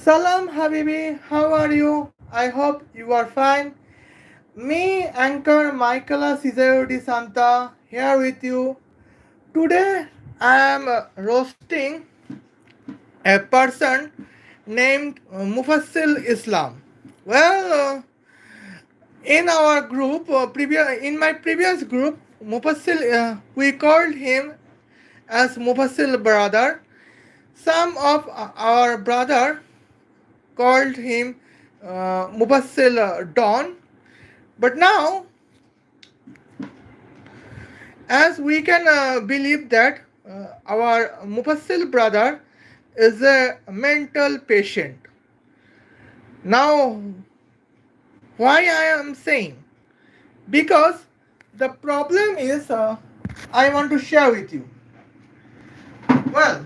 Salam Habibi, how are you? I hope you are fine. Me, anchor Michaela Cizaudi Santa, here with you. Today I am roasting a person named Mufassil Islam. Well, in our group, in my previous group, Mufassil, we called him as Mufassil brother. Some of our brother called him Mufassil Don. But now, as we can believe that our Mufassil brother is a mental patient. Now, why I am saying? Because the problem is, I want to share with you. Well,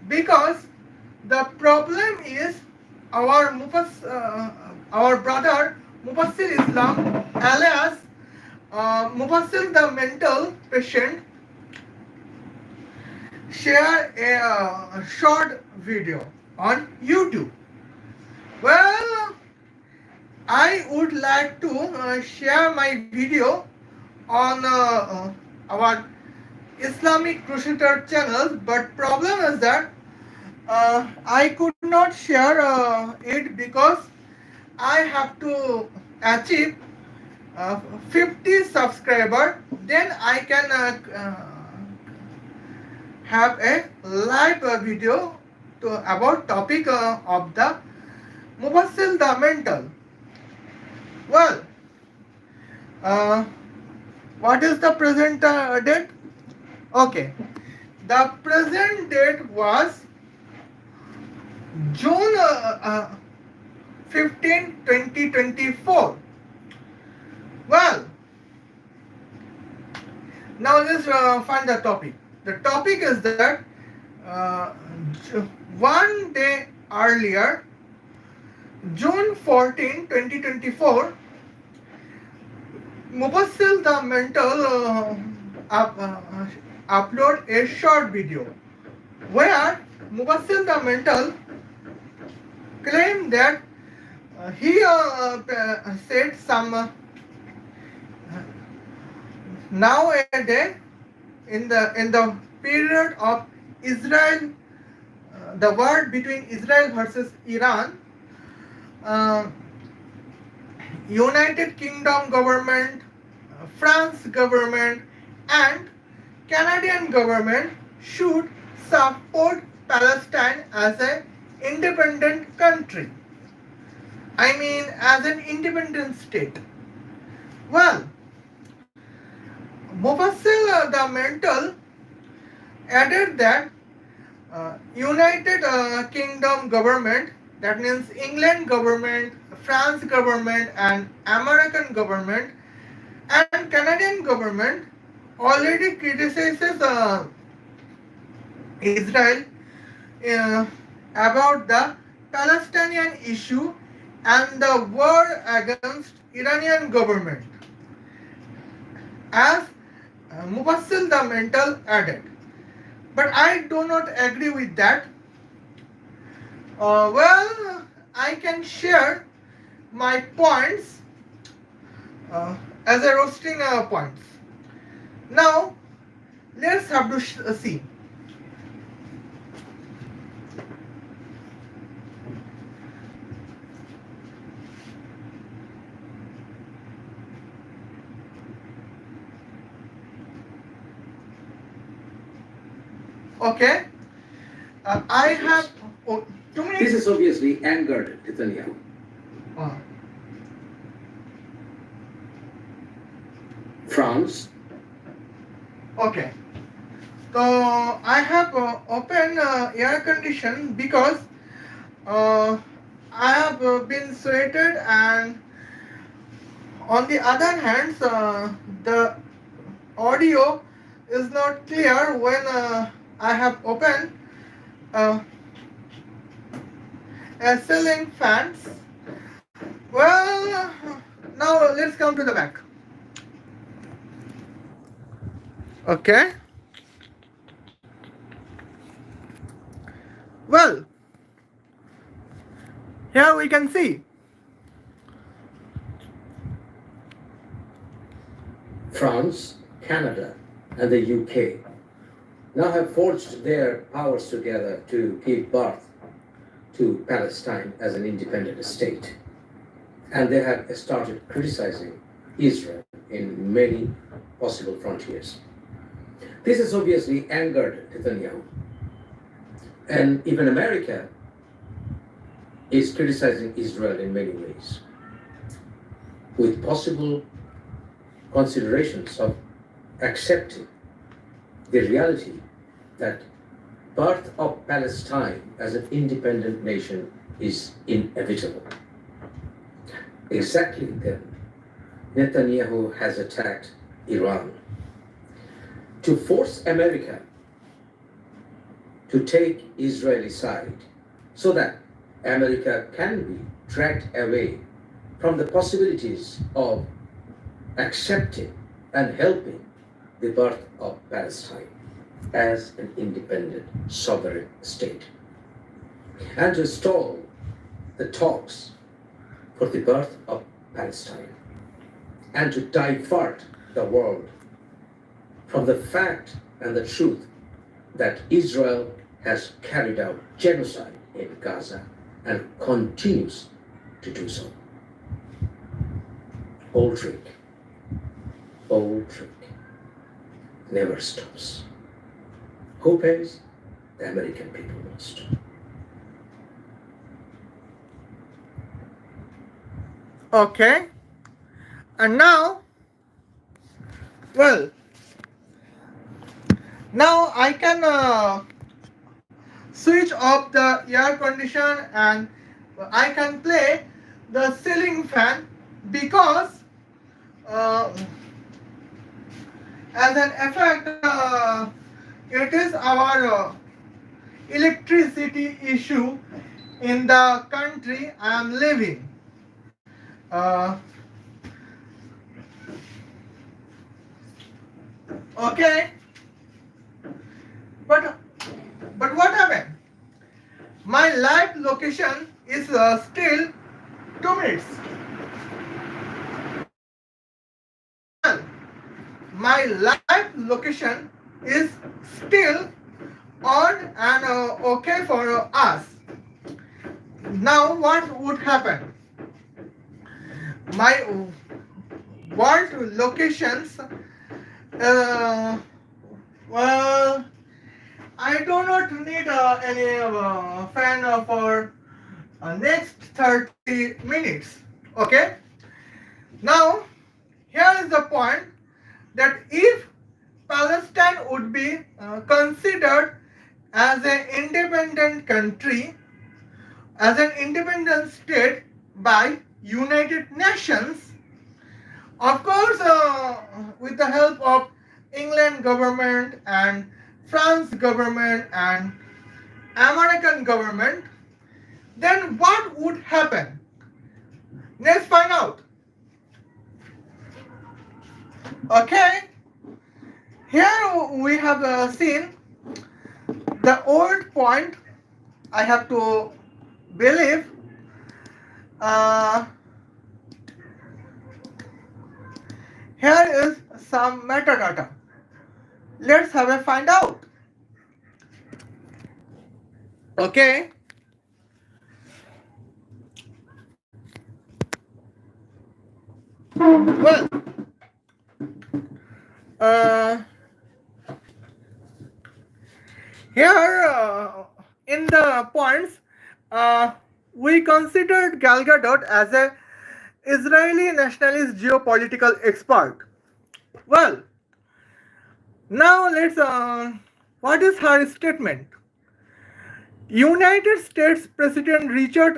because the problem is our brother Mufassil Islam, alias Mufassil the mental patient, share a short video on YouTube. Well, I would like to share my video on our Islamic Crusader channel, but problem is that I could not share it because I have to achieve 50 subscriber. Then I can have a live video about topic of the Mufassil the mental. Well, uh, what is the present date? Okay, the present date was June 15, 2024. Well, now let's find the topic. The topic is that uh, one day earlier, June 14, 2024, Mufassil the mental upload a short video where Mufassil the mental claimed that he said some nowadays in the period of Israel, the war between Israel versus Iran, uh, United Kingdom government, France government, and Canadian government should support Palestine as an independent country. I mean, as an independent state. Well, Mufassil the mental added that United Kingdom government, that means England government, France government, and American government, and Canadian government already criticizes Israel uh, about the Palestinian issue and the war against Iranian government, as Mufassil the mental added. But I do not agree with that. Well, I can share my points as a roasting points. Now, let's have to see. Okay, I have 2 minutes. This is obviously angered Netanyahu. Uh, France, okay, so I have open air condition because I have been sweated, and on the other hand, the audio is not clear when I have opened a ceiling fans. Well, now let's come to the back. Okay. Well, Here we can see. France, Canada, and the UK now have forged their powers together to give birth to Palestine as an independent state. And they have started criticizing Israel in many possible frontiers. This has obviously angered Netanyahu. And even America is criticizing Israel in many ways, with possible considerations of accepting the reality that birth of Palestine as an independent nation is inevitable. Exactly then, Netanyahu has attacked Iran to force America to take Israeli side so that America can be dragged away from the possibilities of accepting and helping the birth of Palestine as an independent sovereign state, and to stall the talks for the birth of Palestine, and to divert the world from the fact and the truth that Israel has carried out genocide in Gaza and continues to do so. Old trick, never stops. Who pays? The American people most. Okay. And now, well, now I can switch off the air condition and I can play the ceiling fan because as an effect it is our electricity issue in the country I am living. Uh, okay, but what happened? My live location is still 2 minutes. Well, my live location is still on and okay for us. Now what would happen? My world locations, well, I do not need any fan for next 30 minutes. Okay. Now, here is the point that if Palestine would be considered as an independent country, as an independent state by United Nations, of course, with the help of England government and France government and American government, then what would happen? Let's find out. Okay, here we have seen the old point. I have to believe here is some metadata. Let's have a find out. Okay. Well, here in the points, we considered Gal Gadot as a Israeli nationalist geopolitical expert. Well, now let's. What is her statement? United States President Richard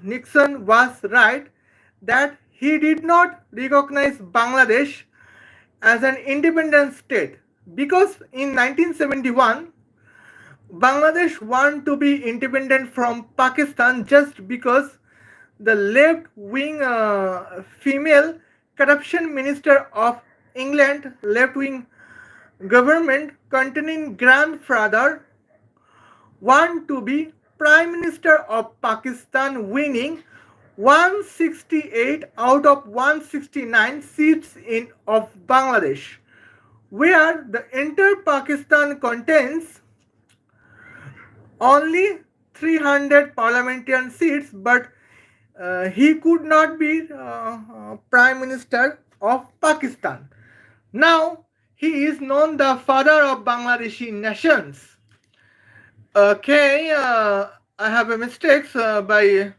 Nixon was right that he did not recognize Bangladesh as an independent state because in 1971 Bangladesh wanted to be independent from Pakistan just because the left-wing female corruption minister of England left-wing government containing grandfather want to be Prime Minister of Pakistan winning 168 out of 169 seats in of Bangladesh, where the entire Pakistan contains only 300 parliamentary seats, but he could not be Prime Minister of Pakistan. Now he is known the father of Bangladeshi nations. Okay, I have a mistake by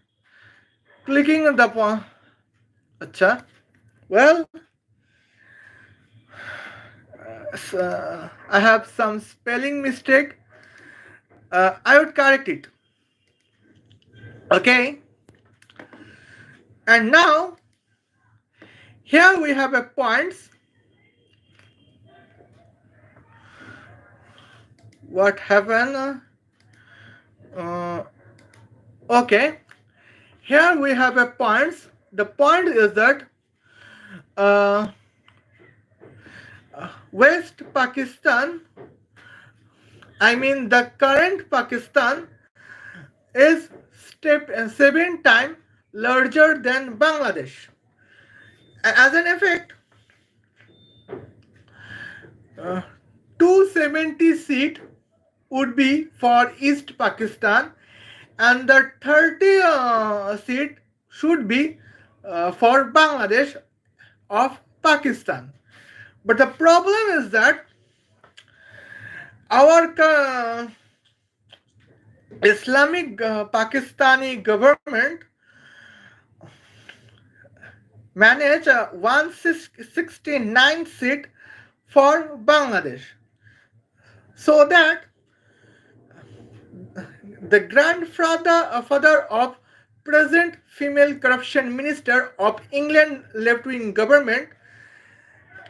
clicking the point. Acha. Well, I have some spelling mistake. I would correct it. Okay. And now here we have a points. What happened? Okay. Here we have a points. The point is that uh, West Pakistan, I mean the current Pakistan, is 7 times larger than Bangladesh. As an effect, 270 seat would be for East Pakistan, and the 30 seat should be for Bangladesh of Pakistan. But the problem is that our Islamic Pakistani government manage 169 seat for Bangladesh, so that the father of present female corruption minister of England left-wing government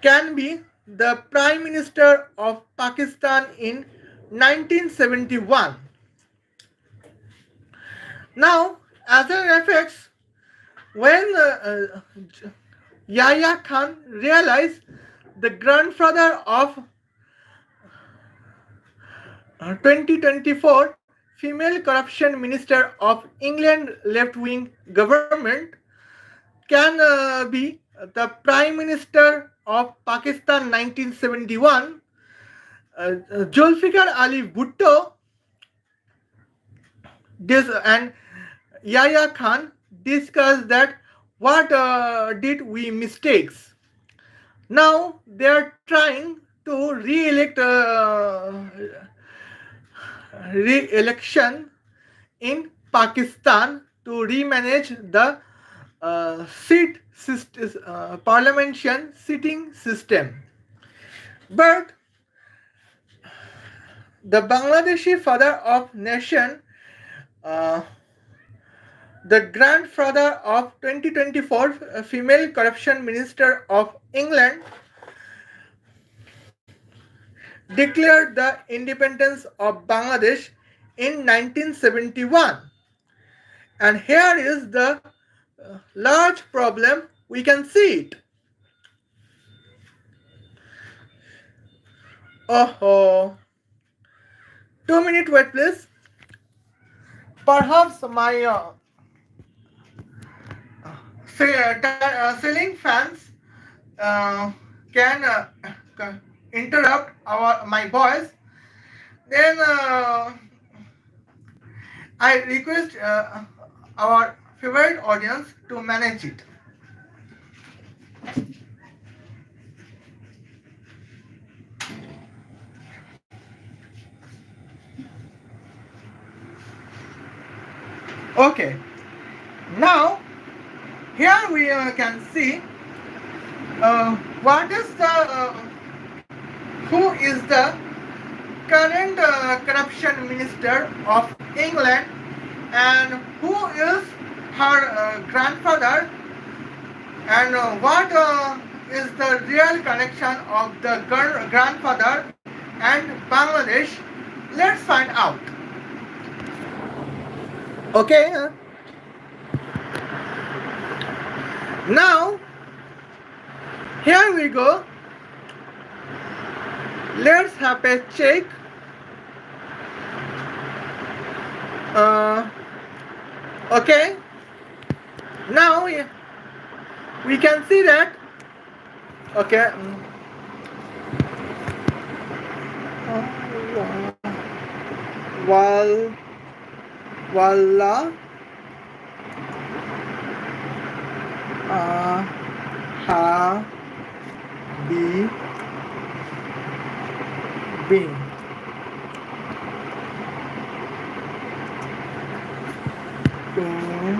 can be the Prime Minister of Pakistan in 1971. Now, as an effect, when Yahya Khan realized the grandfather of 2024 female corruption minister of England left-wing government can be the Prime Minister of Pakistan 1971, Zulfikar Ali Bhutto and Yahya Khan discussed that what did we mistakes. Now they are trying to re-election in Pakistan to remanage the parliamentarian sitting system. But the Bangladeshi father of nation, the grandfather of 2024 female corruption minister of England, declared the independence of Bangladesh in 1971. And here is the large problem, we can see it. Oh, 2 minute wait please. Perhaps my ceiling fans can interrupt my voice. Then I request our favorite audience to manage it. Okay, now here we can see what is the who is the current corruption minister of England and who is her grandfather, and what is the real connection of the grandfather and Bangladesh. Let's find out. Okay, now here we go. Let's have a check. Uh, okay, now we can see that. Okay. Wal Walla ha be been. Mm,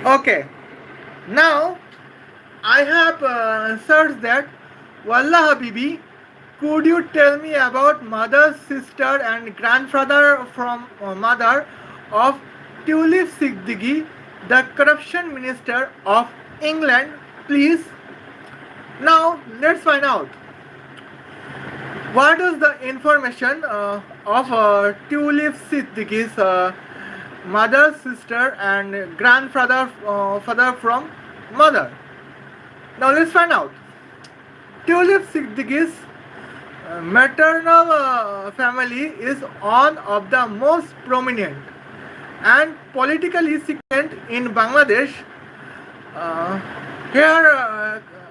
okay, now I have searched that. Wallah Habibi, could you tell me about mother, sister, and grandfather from mother of Tulip Siddiqui, the corruption minister of England, please? Now let's find out what is the information of Tulip Siddiqui's mother, sister, and grandfather father from mother. Now let's find out. Tulip Siddiqui's maternal family is one of the most prominent and politically significant in Bangladesh. Uh,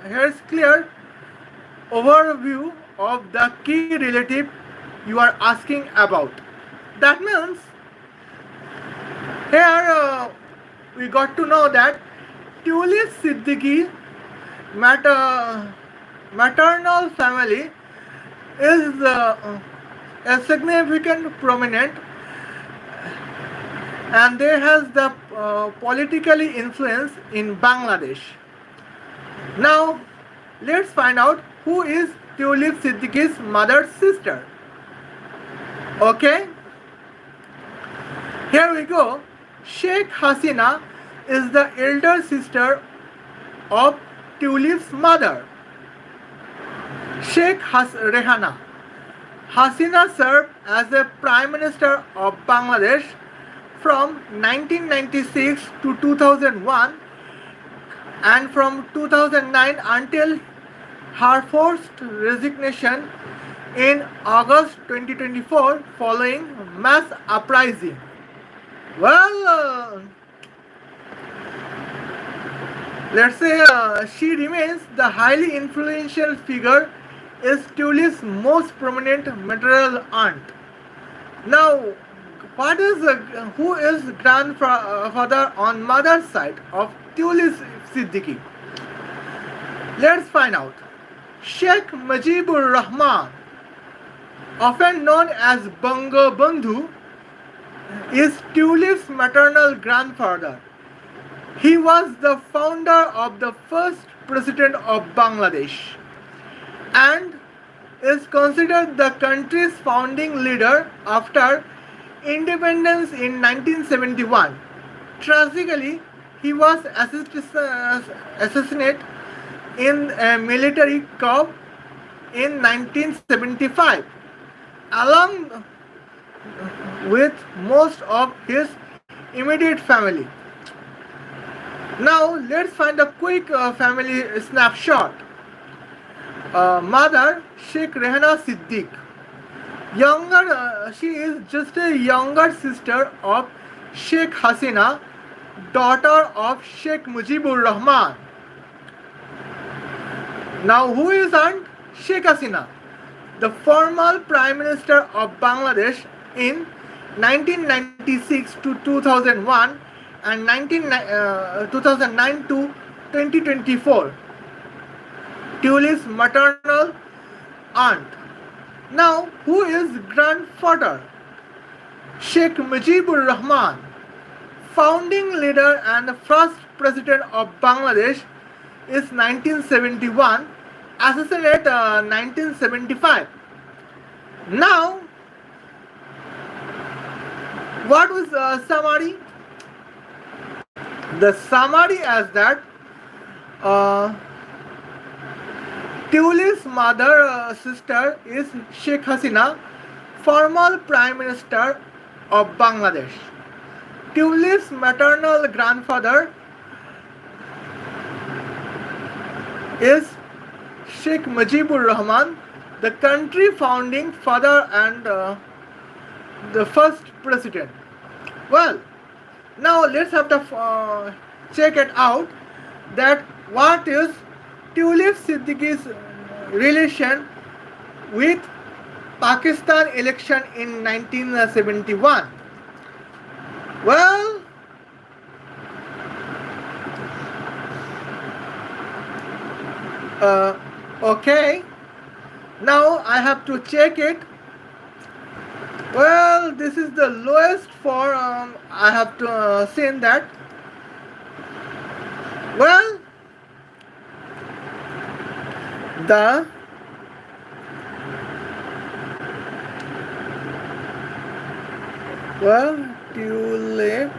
here's clear overview of the key relative you are asking about. That means here we got to know that Tulip Siddiqui maternal family is a significant prominent and they has the politically influence in Bangladesh. Now let's find out who is Tulip Siddiqui's mother's sister. Okay, here we go. Sheikh Hasina is the elder sister of Tulip's mother, Rehana. Hasina served as the Prime Minister of Bangladesh from 1996 to 2001 and from 2009 until her forced resignation in August 2024 following mass uprising. Well, let's say she remains the highly influential figure is Tulip's most prominent maternal aunt. Now, who is grandfather on mother's side of Tulip Siddiqui? Let's find out. Sheikh Mujibur Rahman, often known as Banga Bandhu, is Tulip's maternal grandfather. He was the founder of the first president of Bangladesh and is considered the country's founding leader after independence in 1971. Tragically, he was assassinated in a military coup in 1975, along with most of his immediate family. Now, let's find a quick family snapshot. Mother Sheikh Rehana Siddiq. She is just a younger sister of Sheikh Hasina, daughter of Sheikh Mujibur Rahman. Now, who is aunt? Sheikh Hasina, the former Prime Minister of Bangladesh in 1996 to 2001 and 2009 to 2024. Tulip's maternal aunt. Now, who is grandfather? Sheikh Mujibur Rahman, founding leader and the first president of Bangladesh, is 1971, assassinated 1975. Now, what was summary? The summary is that Tulip's mother sister is Sheikh Hasina, former Prime Minister of Bangladesh. Tulip's maternal grandfather is Sheikh Mujibur Rahman, the country founding father and the first president. Well, now let's have to check it out that what is Tulip Siddiqui's relation with Pakistan election in 1971. Well, okay, now I have to check it. Well, this is the lowest for I have to seen that. Well, the tulip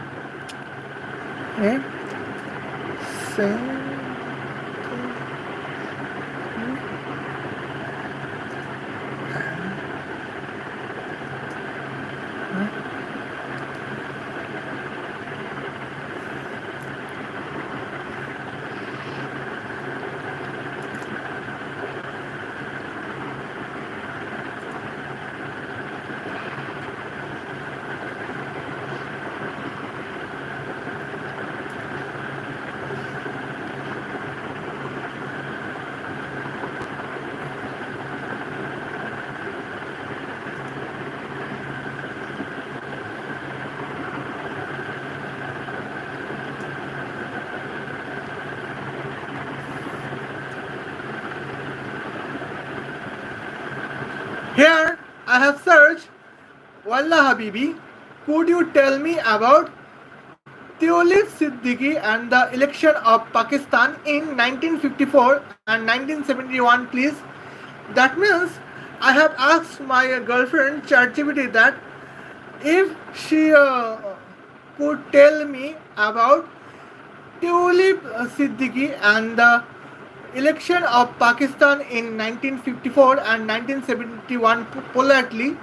Here I have searched Wallah Habibi. Could you tell me about Tulip Siddiqui and the election of Pakistan in 1954 and 1971, please? That means I have asked my girlfriend ChatGPT that if she could tell me about Tulip Siddiqui and the election of Pakistan in 1954 and 1971 politely?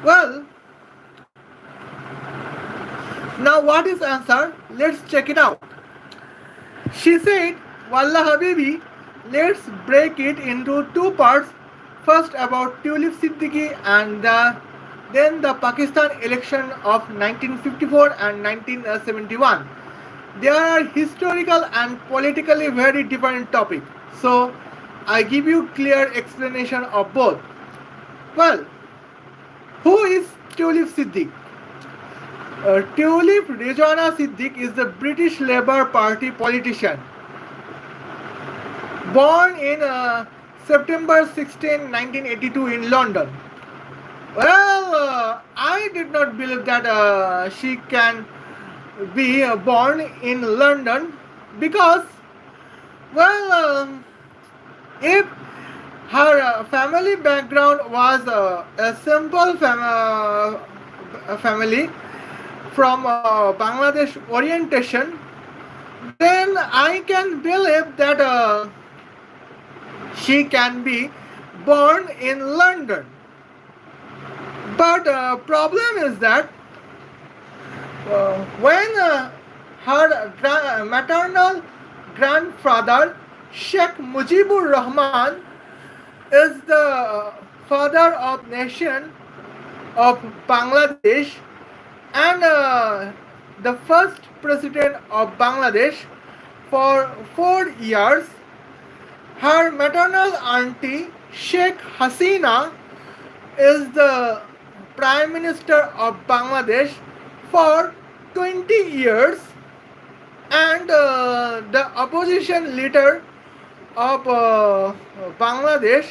Well, now what is answer? Let's check it out. She said, Wallah Habibi, let's break it into two parts. First about Tulip Siddiqui and then the Pakistan election of 1954 and 1971. They are historical and politically very different topics. So I give you clear explanation of both. Well, who is Tulip Siddiq? Tulip Rejwana Siddiq is the British Labour Party politician born in September 16, 1982 in London. Well, I did not believe that she can be born in London because, well, if her family background was a simple family from Bangladesh orientation, then I can believe that she can be born in London. But problem is that when her maternal grandfather Sheikh Mujibur Rahman is the father of nation of Bangladesh and the first president of Bangladesh for 4 years. Her maternal auntie Sheikh Hasina is the Prime Minister of Bangladesh for 20 years and the opposition leader of Bangladesh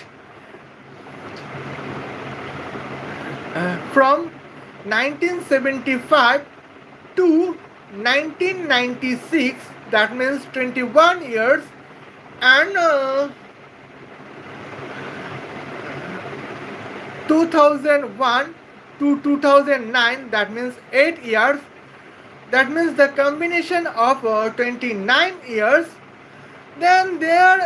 from 1975 to 1996, that means 21 years, and 2001 to 2009, that means 8 years, that means the combination of 29 years. Then there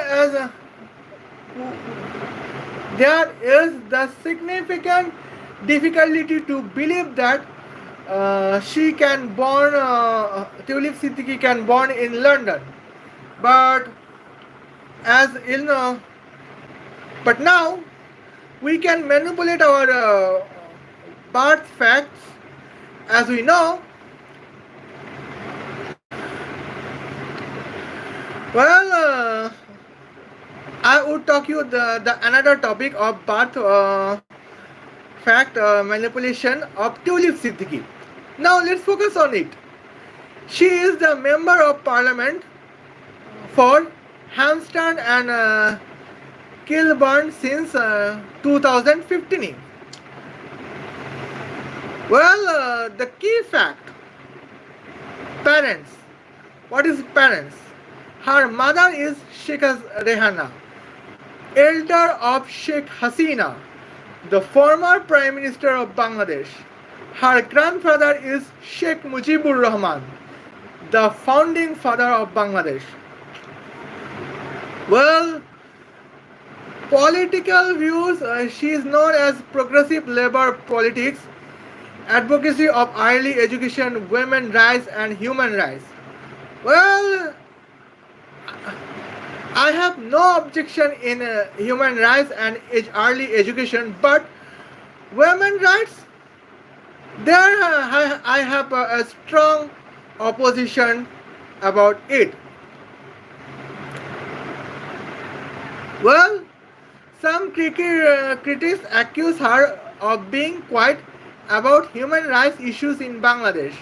is the significant difficulty to believe that she can born Tulip Siddiqui can born in London, but as you know, but now we can manipulate our birth facts. As we know, well, I would talk you the another topic of birth fact manipulation of Tulip Siddiqui. Now let's focus on it. She is the member of parliament for Hampstead and Kilburn since 2015. Well, the key fact: parents. What is parents? Her mother is Sheikh Rehana, elder of Sheikh Hasina, the former Prime Minister of Bangladesh. Her grandfather is Sheikh Mujibur Rahman, the founding father of Bangladesh. Well, political views, she is known as progressive labor politics, advocacy of early education, women's rights and human rights. Well, I have no objection in human rights and early education, but women's rights, there I have a strong opposition about it. Well, some critics accuse her of being quiet about human rights issues in Bangladesh,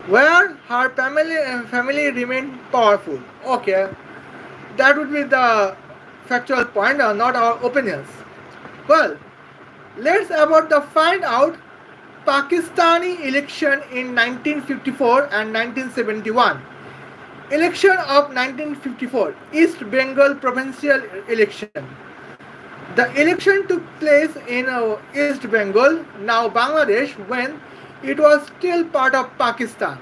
where her family remained powerful. Okay, that would be the factual point, not our opinions. Well, let's about the find out Pakistani election in 1954 and 1971. Election of 1954, East Bengal provincial election. The election took place in East Bengal, now Bangladesh, when it was still part of Pakistan.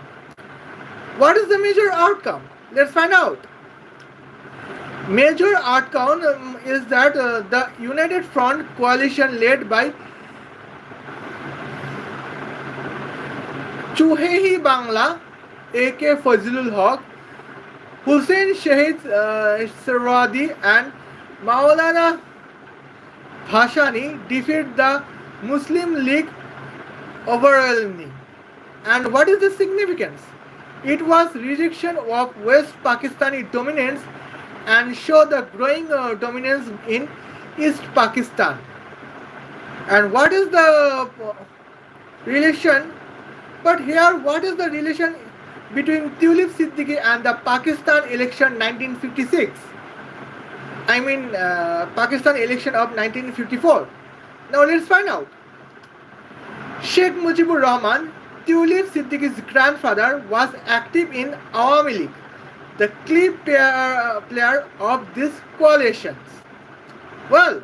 What is the major outcome? Let's find out. Major outcome is that the United Front coalition led by Chuhehi Bangla, A.K. Fazilul Haq, Hussein Shahid Sarwadi, and Maulana Bhashani defeat the Muslim League overwhelmingly. And what is the significance? It was rejection of West Pakistani dominance and show the growing dominance in East Pakistan. And what is the relation? But here, what is the relation between Tulip Siddiqui and the Pakistan election 1956? I mean, Pakistan election of 1954. Now let's find out. Sheikh Mujibur Rahman, Tulip Siddiqui's grandfather, was active in Awami League, the key player of these coalitions. Well,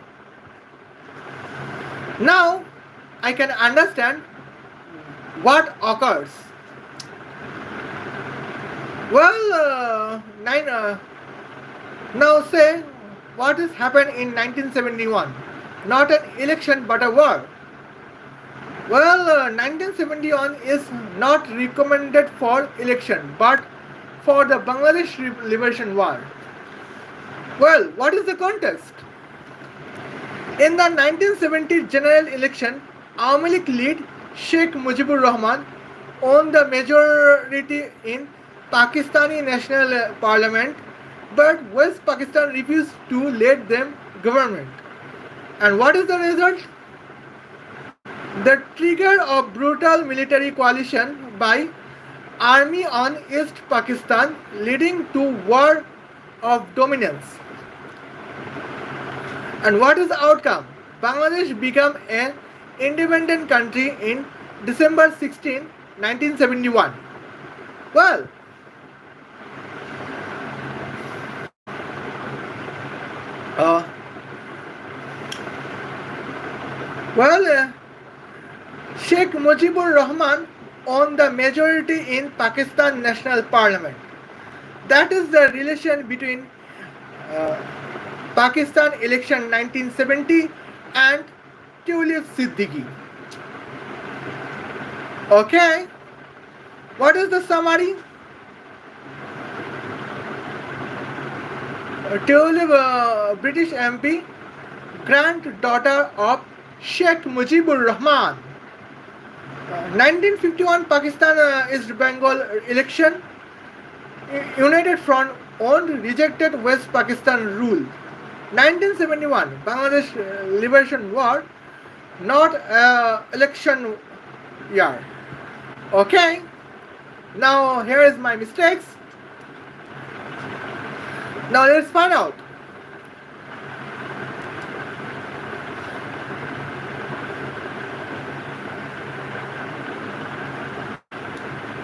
now I can understand what occurs. Well, now say what has happened in 1971. Not an election but a war. Well, 1971 is not recommended for election but for the Bangladesh Liberation War. Well, what is the context? In the 1970 general election, Awami League lead Sheikh Mujibur Rahman won the majority in Pakistani National Parliament, but West Pakistan refused to lead them government. And what is the result? The trigger of brutal military coalition by army on East Pakistan, leading to war of dominance. And what is the outcome? Bangladesh became an independent country in December 16, 1971. Well, uh, Sheikh Mujibur Rahman won the majority in Pakistan National Parliament. That is the relation between Pakistan election 1970 and Tulip Siddiqui. Okay, what is the summary? Tulip, British MP, granddaughter of Sheikh Mujibur Rahman. 1951 Pakistan East Bengal election. United Front won rejected West Pakistan rule. 1971 Bangladesh Liberation War, not election year. Okay, now here is my mistakes. Now let's find out.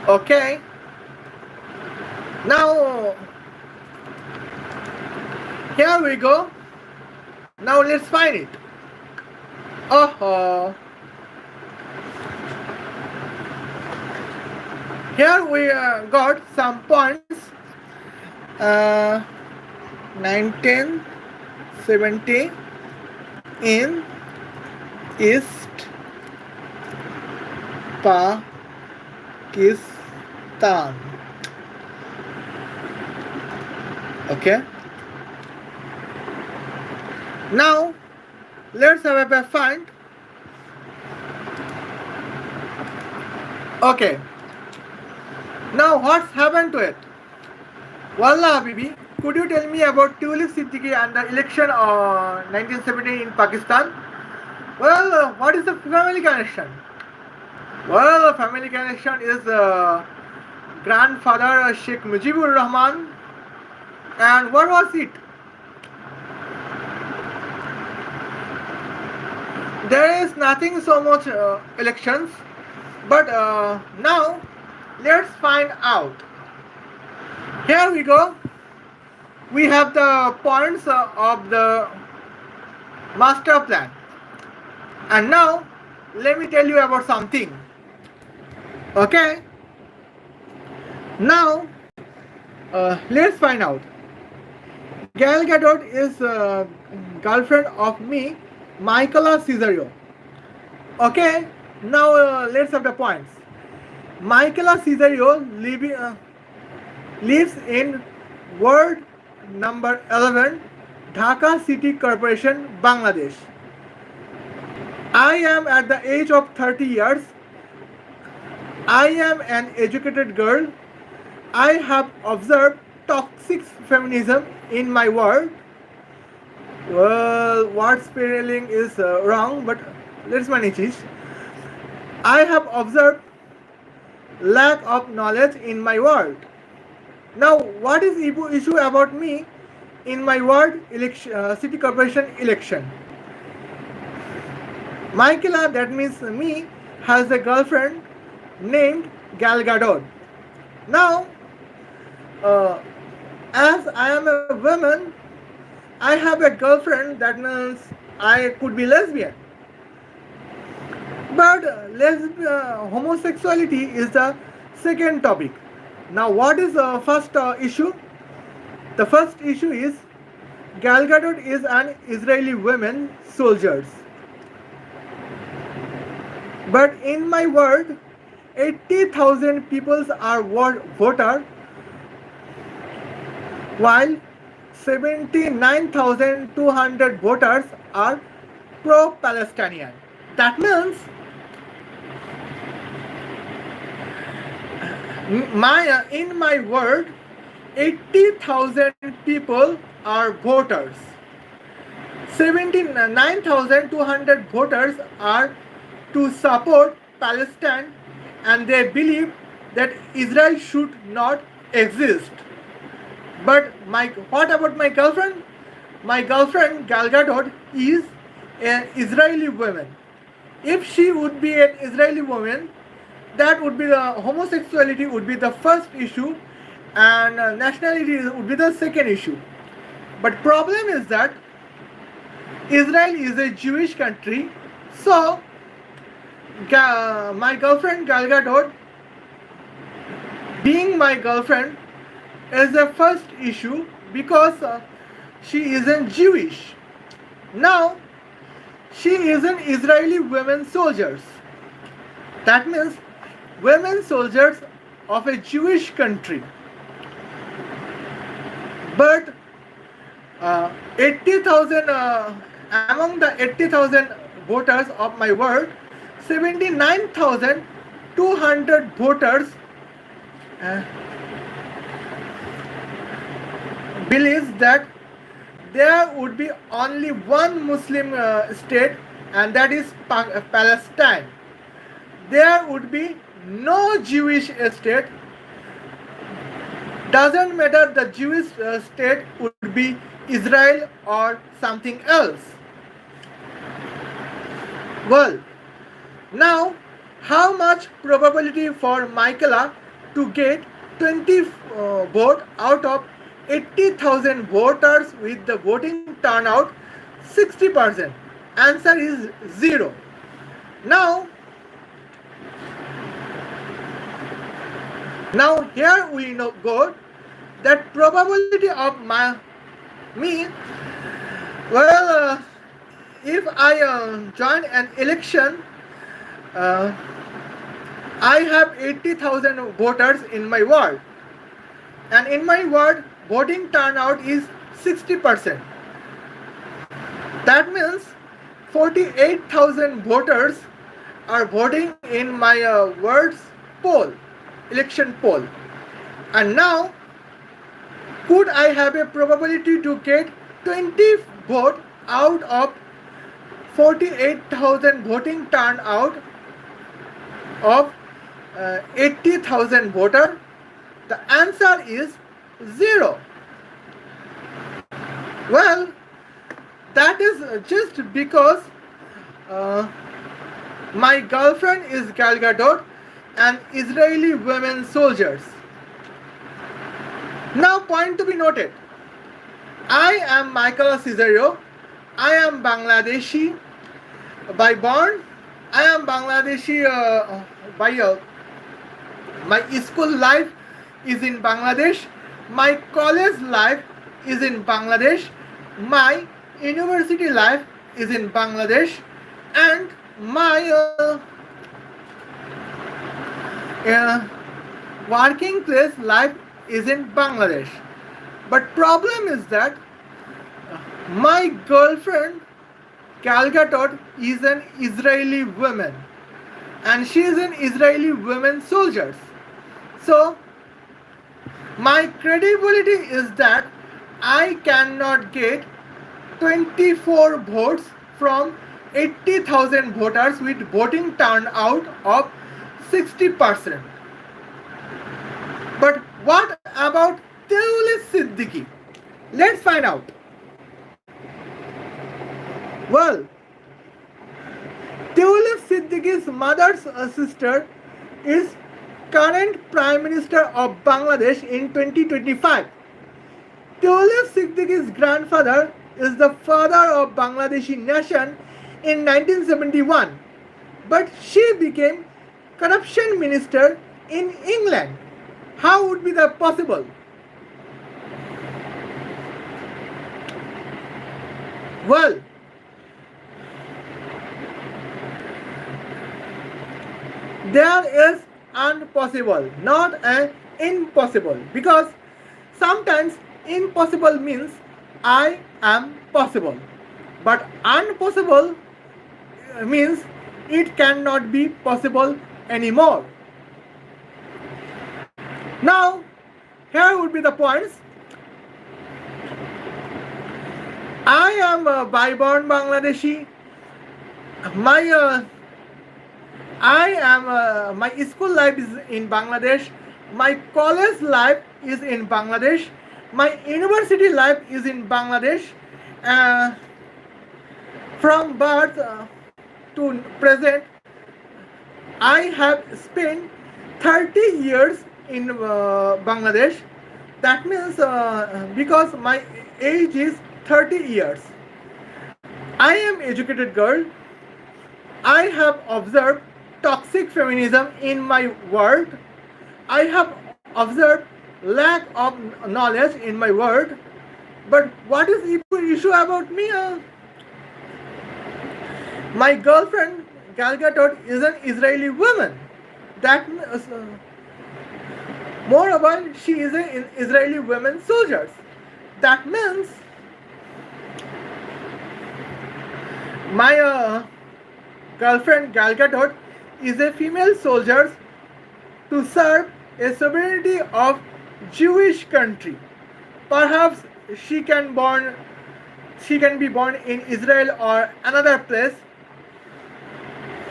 Okay, now here we go. Now let's find it. Oh, here we got some points. 1970 in East Pakistan. Okay. Now let's have a find. Okay. Now what's happened to it? Wallah Habibi, could you tell me about Tulip Siddiqui and the election of 1970 in Pakistan? Well, what is the family connection? Well, the family connection is grandfather Sheikh Mujibur Rahman. And what was it? There is nothing so much elections, but now let's find out. Here we go. We have the points of the master plan. And now let me tell you about something. Okay, now let's find out. Gal Gadot is girlfriend of me, Michaela Cesario. Okay, now let's have the points. Michaela Cesario lives in ward number 11, Dhaka City Corporation, Bangladesh. I am at the age of 30 years. I am an educated girl. I have observed toxic feminism in my world. Well, word spelling is wrong, but let's manage it. I have observed lack of knowledge in my world. Now, what is issue about me in my ward election, city corporation election? Michaela, that means me, has a girlfriend named Gal Gadot. Now, uh, as I am a woman, I have a girlfriend. That means I could be lesbian. But homosexuality is the second topic. Now, what is the first issue? The first issue is Gal Gadot is an Israeli woman soldier. But in my world, 80,000 people are voter, while 79,200 voters are pro-Palestinian. That means in my world, 80,000 people are voters. 79,200 voters are to support Palestine, and they believe that Israel should not exist. But what about my girlfriend? My girlfriend Gal Gadot is an Israeli woman. If she would be an Israeli woman, that would be the homosexuality would be the first issue, and nationality would be the second issue. But problem is that Israel is a Jewish country, so my girlfriend Gal Gadot, being my girlfriend, is the first issue because she isn't Jewish. Now, she is an Israeli women soldiers. That means women soldiers of a Jewish country. But 80,000 among the 80,000 voters of my world, 79,200 voters believes that there would be only one Muslim state, and that is Palestine. There would be no Jewish state. Doesn't matter the Jewish state would be Israel or something else. Well, now how much probability for Michaela to get 20 vote out of 80,000 voters with the voting turnout 60%? Answer is 0. Now here we go that probability of me. Well, if I join an election, I have 80,000 voters in my ward, and in my ward voting turnout is 60%. That means 48,000 voters are voting in my ward's election poll. And now, could I have a probability to get 20 vote out of 48,000 voting turnout of 80,000 voter? The answer is 0. Well, that is just because my girlfriend is Gal Gadot and Israeli women soldiers. Now, point to be noted. I am Michaela Cesario. I am Bangladeshi by born. I am Bangladeshi by My school life is in Bangladesh. My college life is in Bangladesh. My university life is in Bangladesh. And my uh, working place life is in Bangladesh. But problem is that my girlfriend Gal Gadot is an Israeli woman, and she is an Israeli women soldiers. So my credibility is that I cannot get 24 votes from 80,000 voters with voting turnout of 60%. But what about Teuli Siddiqui? Let's find out. Well, Teuli Siddiqui's mother's sister is current Prime Minister of Bangladesh in 2025. Teuli Siddiqui's grandfather is the father of Bangladeshi nation in 1971, but she became corruption minister in England. How would be that possible? Well, there is impossible, not an impossible, because sometimes impossible means I am possible, but impossible means it cannot be possible anymore. Now, here would be the points. I am a by-born Bangladeshi. My school life is in Bangladesh. My college life is in Bangladesh. My university life is in Bangladesh. Uh, from birth to present, I have spent 30 years in Bangladesh. That means because my age is 30 years. I am educated girl. I have observed toxic feminism in my world. I have observed lack of knowledge in my world. But what is issue about me? My girlfriend Gal Gadot is an Israeli woman. That moreover, she is an Israeli women soldiers. That means my girlfriend Gal Gadot is a female soldier to serve a sovereignty of Jewish country. Perhaps she can be born in Israel or another place.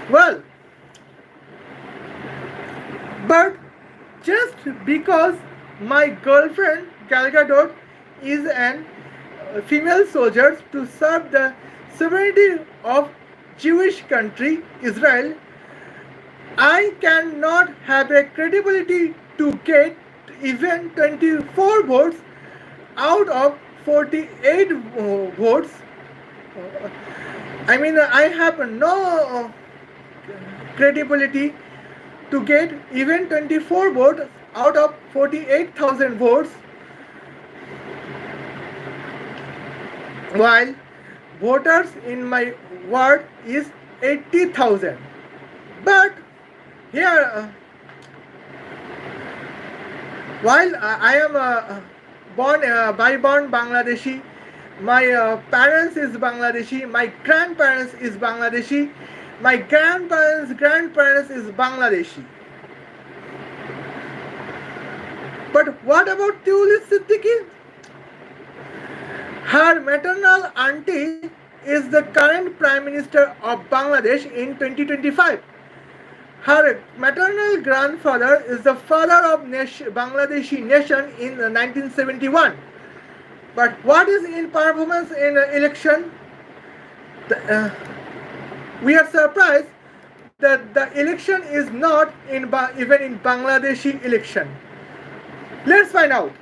Well, but just because my girlfriend Gal Gadot is an female soldier to serve the sovereignty of Jewish country Israel, I cannot have a credibility to get even 24 votes out of 48 votes. I mean, I have no credibility to get even 24 votes out of 48,000 votes, while voters in my ward is 80,000. But here, while I am born Bangladeshi, my parents is Bangladeshi, my grandparents is Bangladeshi, my grandparents is Bangladeshi. But what about Teuli Siddiqui? Her maternal auntie is the current Prime Minister of Bangladesh in 2025. Her maternal grandfather is the father of Bangladeshi nation in 1971. But what is in performance in election? We are surprised that the election is not even in Bangladeshi election. Let's find out.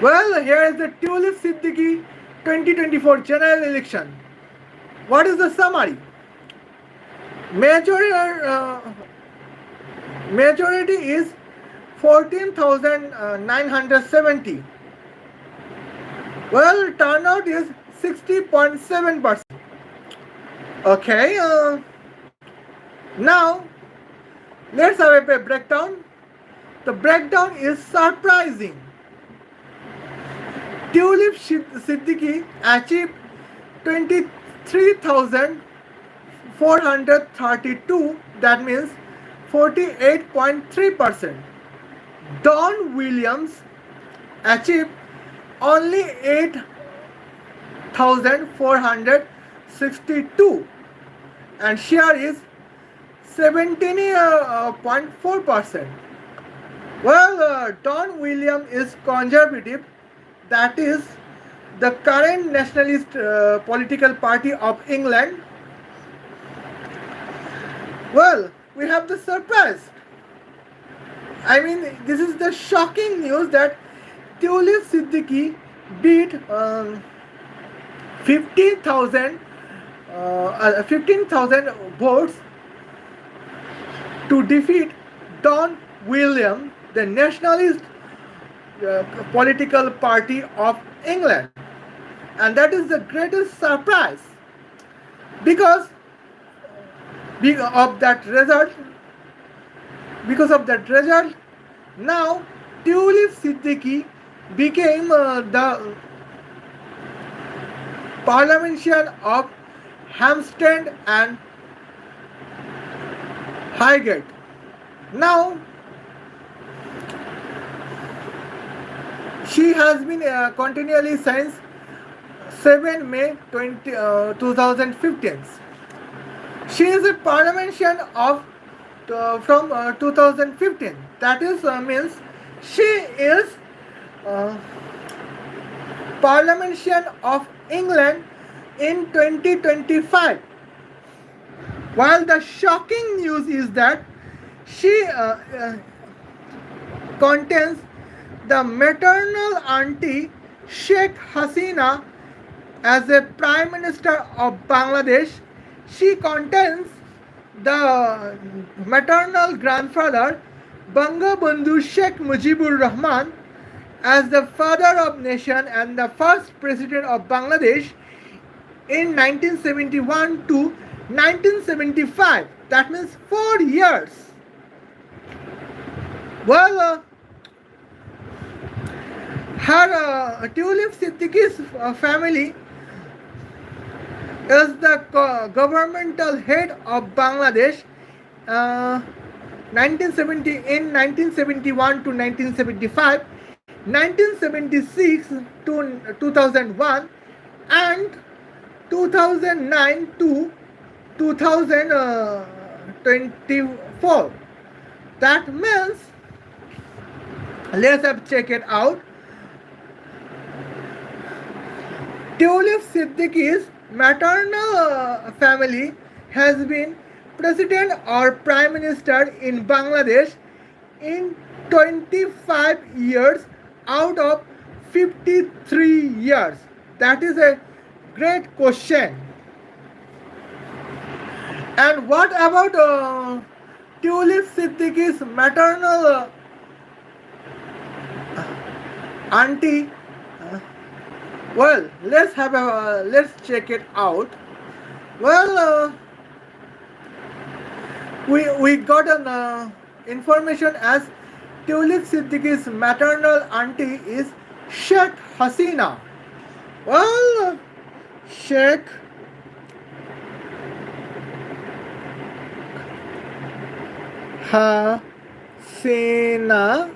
Well, here is the Teuli Siddiqui 2024 general election. What is the summary? Majority, majority is 14,970. Well, turnout is 60.7%. Okay, now let's have a breakdown. The breakdown is surprising. Tulip Siddiqui achieved 23,432, that means 48.3%. Don Williams achieved only 8,462 and share is 17.4%. Well, Don William is conservative, that is the current nationalist political party of England. Well, we have the surprise. I mean, this is the shocking news that Tulip Siddiqui beat 15,000 votes to defeat Don William, the nationalist political party of England. And that is the greatest surprise because of that result. Because of that result, now Tulip Siddiqui became the parliamentarian of Hampstead and Highgate. Now she has been continually since 7 May 2015. She is a parliamentarian of from 2015. That is means she is parliamentarian of England in 2025. While the shocking news is that she contains the maternal auntie Sheikh Hasina as a Prime Minister of Bangladesh. She contains the maternal grandfather Bangabandhu Sheikh Mujibur Rahman as the father of nation and the first president of Bangladesh in 1971 to 1975. That means 4 years. Well, her Tulip Siddiqui's family is the governmental head of Bangladesh 1970 in 1971 to 1975, 1976 to 2001, and 2009 to 2024. That means, let's have check it out. Tulip Siddiqui's maternal family has been president or prime minister in Bangladesh in 25 years out of 53 years. That is a great question. And what about Tulip Siddiqui's maternal auntie? Well, let's check it out. Well, we got an information as Tulip Siddiqui's maternal auntie is Sheikh Hasina. Well, Sheikh Hasina.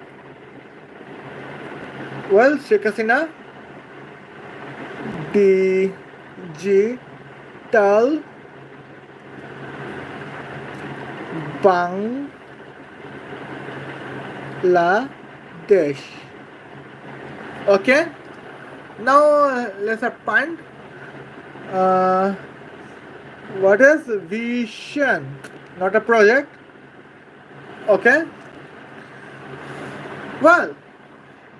Well, Sheikh Hasina, digital Bangladesh. Okay. Now let's find what is vision, not a project. Okay. Well,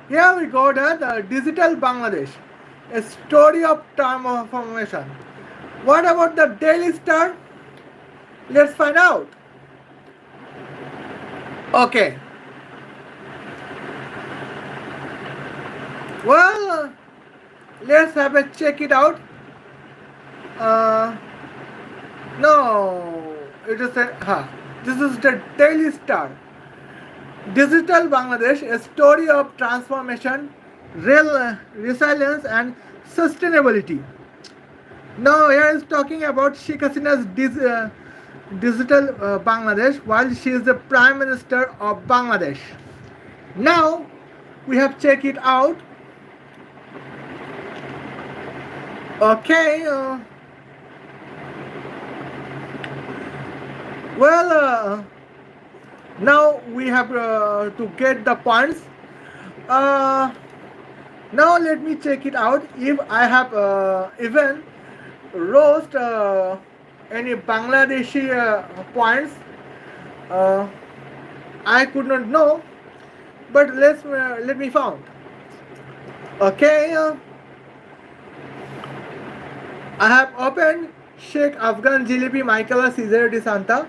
here we go the digital Bangladesh, a story of transformation. What about the Daily Star? Let's find out. Okay. Well, let's have a check it out. Uh, no, it is a This is the Daily Star. Digital Bangladesh, a story of transformation, resilience, and sustainability. Now, here is talking about Sheikh Hasina's digital Bangladesh while she is the Prime Minister of Bangladesh. Now, we have checked it out. Okay. Well, now we have to get the points. Uh, Now let me check it out if I have even roast any Bangladeshi points. Uh, I could not know, but let me found. Okay, I have opened Sheikh Afghan Jilipi Michaela Cesare de Santa.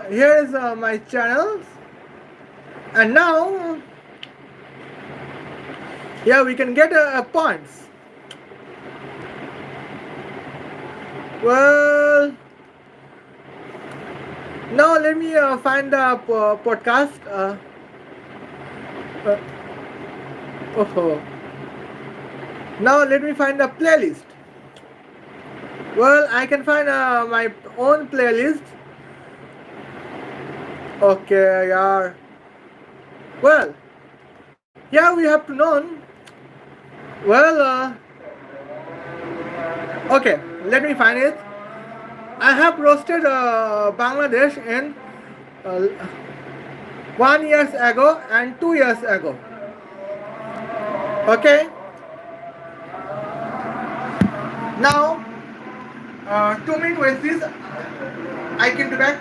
Here is my channels, and now yeah, we can get points. Well, now let me find the podcast. Oh. Now let me find the playlist. Well, I can find my own playlist. Okay, yeah. Well, yeah, we have to know. Well, okay, let me find it. I have roasted Bangladesh in 1 year ago and 2 years ago. Okay. Now, 2 minutes with this, I came to back.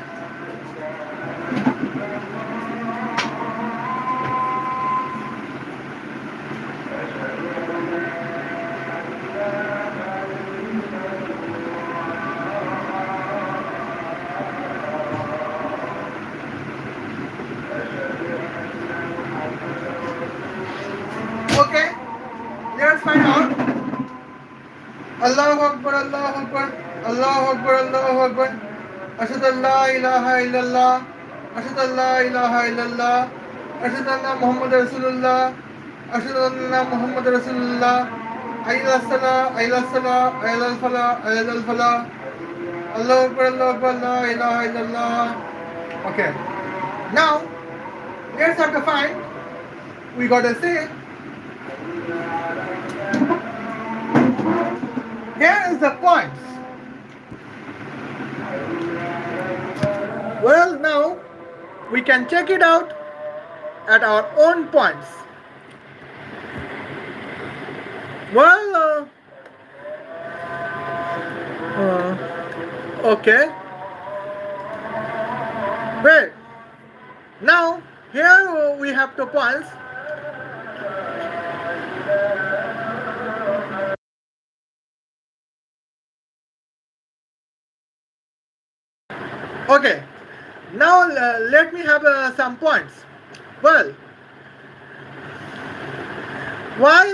Okay, let's find out. Allahu Akbar, Allahu Akbar, Allahu Akbar, Allahu Akbar. Ashhadu an la ilaha illallah, Ashhadu an la ilaha illallah, Ashhadu anna Muhammad Rasulullah, Ashhadu anna Muhammad Rasulullah. Ayyul salah, ayyul salah, ayyul falah, ayyul falah. Allahu Akbar, Allahu Akbar, la ilaha illallah. Okay, now let's have to find. We gotta say. Here is the points. Well, now we can check it out at our own points. Well, okay. Wait. Now here we have the points. Okay, now let me have some points. Well, why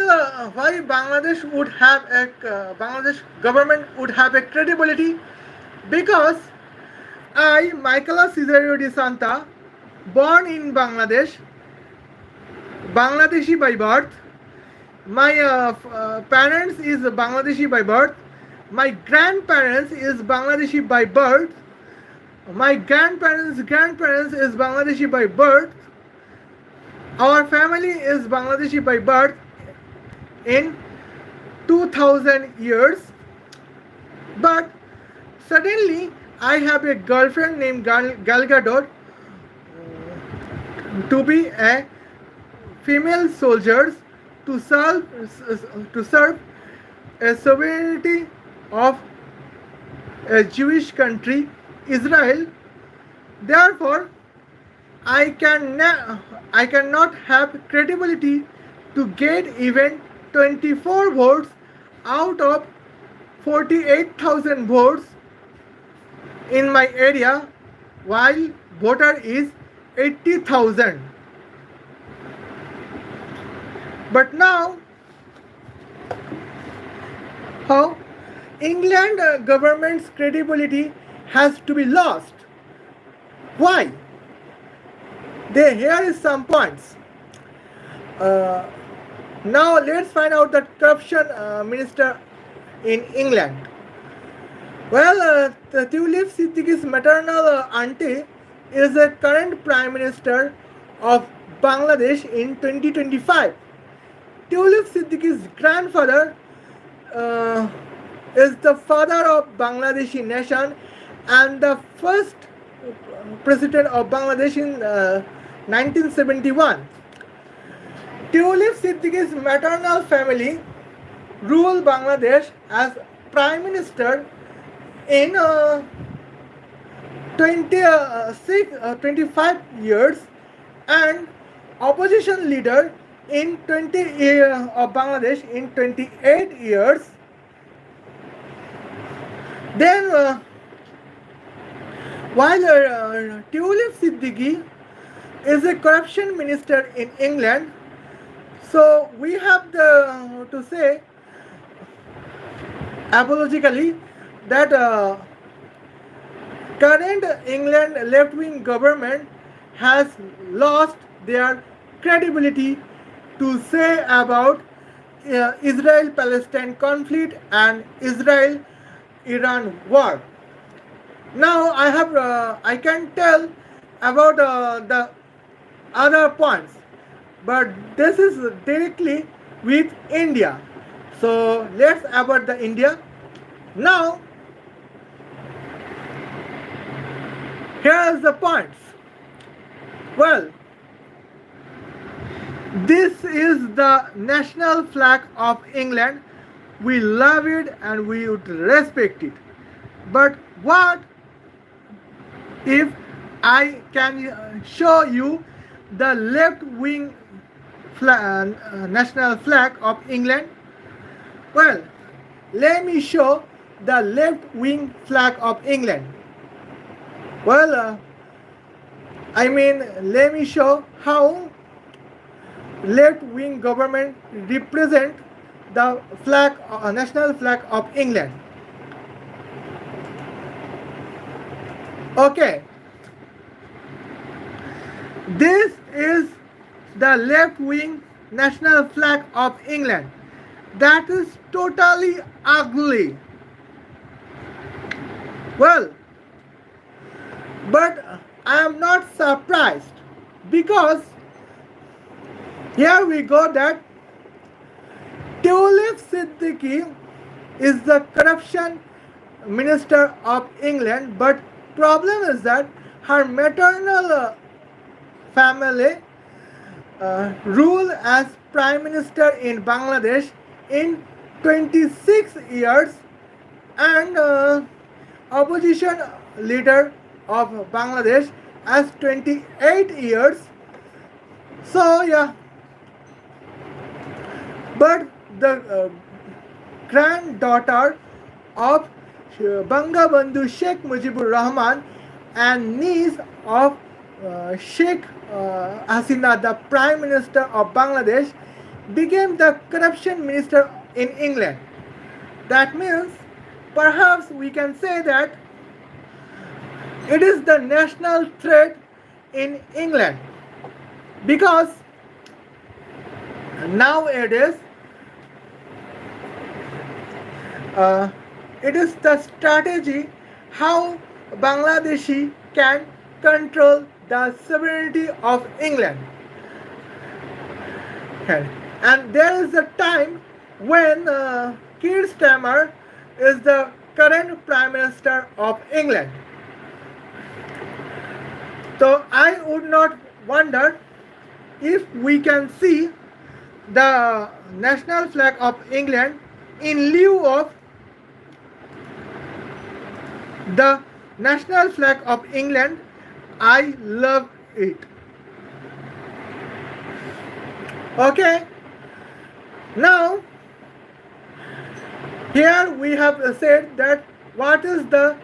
Bangladesh would have a Bangladesh government would have a credibility? Because I, Michaela Cesario de Santa, born in Bangladesh, Bangladeshi by birth. My parents is Bangladeshi by birth. My grandparents is Bangladeshi by birth. My grandparents is Bangladeshi by birth. Our family is Bangladeshi by birth in 2000 years. But suddenly I have a girlfriend named Gal Gadot to be a female soldiers to serve a sovereignty of a Jewish country, Israel. Therefore, I cannot have credibility to get even 24 votes out of 48,000 votes in my area, while voter is 80,000. But now, how England government's credibility has to be lost. Why? Here is some points. Uh, Now let's find out the corruption minister in England. Well, the Tulip Siddiqui's maternal auntie is the current prime minister of Bangladesh in 2025. Tulip Siddiqui's grandfather uh, is the father of Bangladeshi nation and the first president of Bangladesh in 1971. Tulip Siddiqui's maternal family ruled Bangladesh as prime minister in 25 years and opposition leader in 20 of Bangladesh in 28 years. Then, while Tulip Siddiqui is a corruption minister in England, so we have to say apologically that current England left-wing government has lost their credibility to say about Israel-Palestine conflict and Israel-Iran war. Now I can tell about the other points, but this is directly with India. So let's about the India. Now here is the points. Well, this is the national flag of England. We love it and we would respect it. But what if I can show you the left wing national flag of England? Well, let me show the left wing flag of England. Well, let me show how left wing government represent the flag, national flag of England. Okay, this is the left wing national flag of England. That is totally ugly. Well, but I am not surprised because here we go that Tulip Siddiqui is the corruption minister of England, but problem is that her maternal family rule as prime minister in Bangladesh in 26 years and opposition leader of Bangladesh as 28 years. So yeah, but the granddaughter of Bangabandhu Sheikh Mujibur Rahman and niece of Sheikh Hasina, the Prime Minister of Bangladesh, became the corruption minister in England. That means perhaps we can say that it is the national threat in England because nowadays it is the strategy how Bangladeshi can control the sovereignty of England. And there is a time when Keir Starmer is the current Prime Minister of England. So I would not wonder if we can see the national flag of England in lieu of the national flag of England. I love it. Okay. Now, here we have said that what is the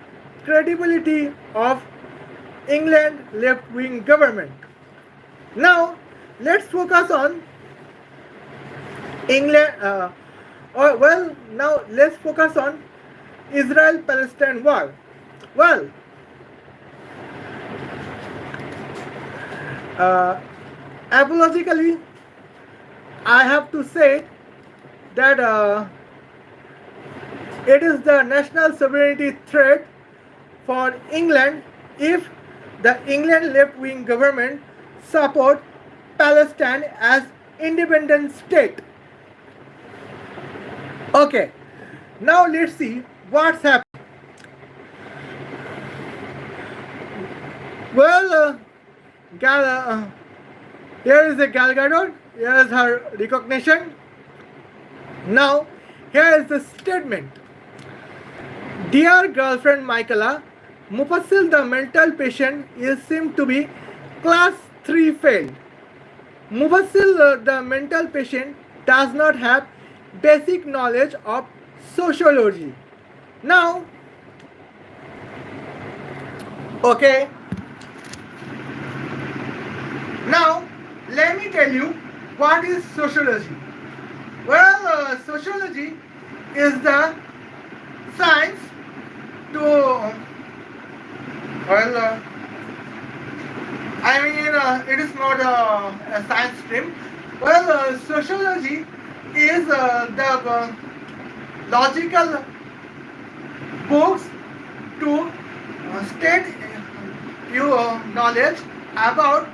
credibility of England left-wing government. Now, let's focus on England. Now let's focus on Israel-Palestine war. Well, uh, apologically, I have to say that it is the national sovereignty threat for England if the England left-wing government support Palestine as independent state. Okay, now let's see what's happening. Well, here is the Gal Gadot. Here is her recognition. Now, here is the statement. Dear girlfriend Michaela, Mufassil the mental patient is seemed to be class 3 failed. Mufassil the mental patient does not have basic knowledge of sociology. Now, okay. Now, let me tell you what is sociology. Well, sociology is the science to, it is not a science stream. Well, sociology is the logical books to state your knowledge about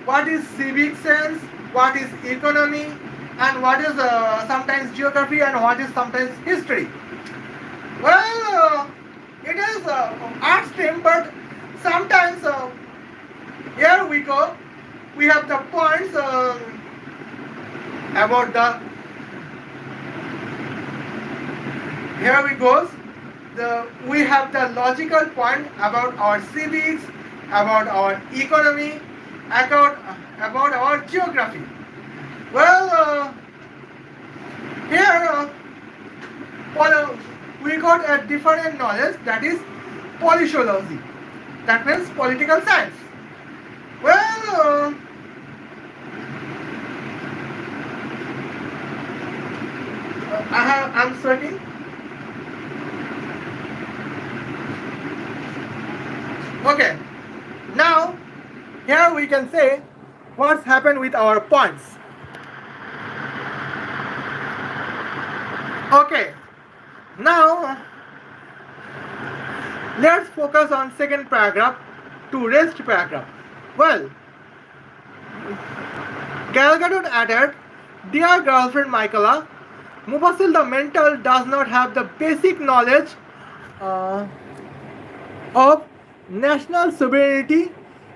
what is civic sense, what is economy, and what is sometimes geography and what is sometimes history. Well, it is art stream, but sometimes here we go. We have the points about the. Here we go. We have the logical point about our civics, about our economy, about our geography. Well, here we got a different knowledge, that is politology. That means political science. Well, I'm sweating. Okay, now here we can say what's happened with our points. Okay, now let's focus on second paragraph to rest paragraph. Well, Gal Gadot added, dear girlfriend Michaela, Mufassil the mental does not have the basic knowledge of national sovereignty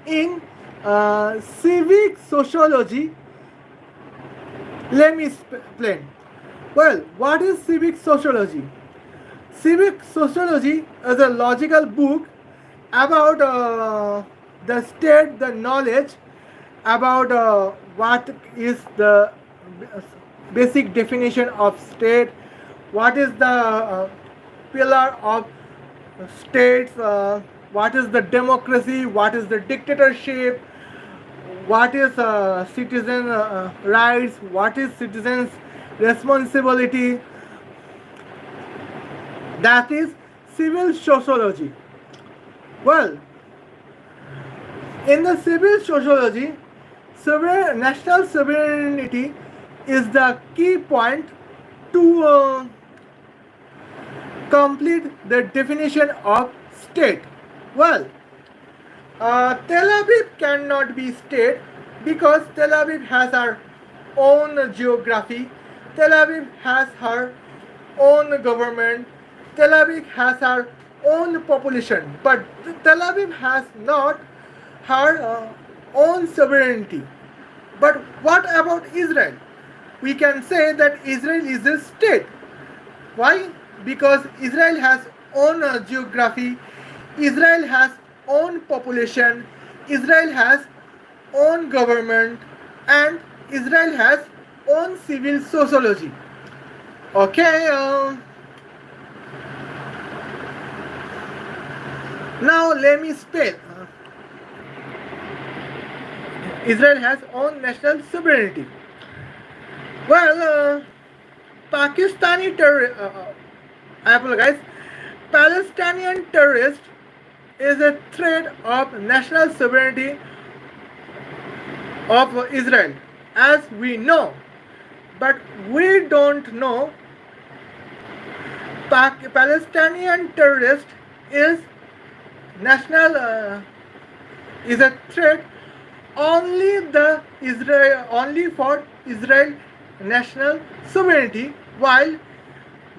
in civic sociology. Let me explain. Well, what is civic sociology? Civic sociology is a logical book about the state, the knowledge about what is the basic definition of state, what is the pillar of states, what is the democracy, what is the dictatorship, what is citizen rights, what is citizens responsibility. That is civil sociology. Well, in the civil sociology, national sovereignty is the key point to complete the definition of state. Well, Tel Aviv cannot be state because Tel Aviv has her own geography, Tel Aviv has her own government, Tel Aviv has her own population, but Tel Aviv has not her own sovereignty. But what about Israel? We can say that Israel is a state. Why? Because Israel has own geography, Israel has own population, Israel has own government, and Israel has own civil sociology. Okay. Now let me spell. Israel has own national sovereignty. Well, Pakistani terror. I apologize. Palestinian terrorist is a threat of national sovereignty of Israel, as we know, but we don't know Palestinian terrorist is national is a threat only for Israel national sovereignty, while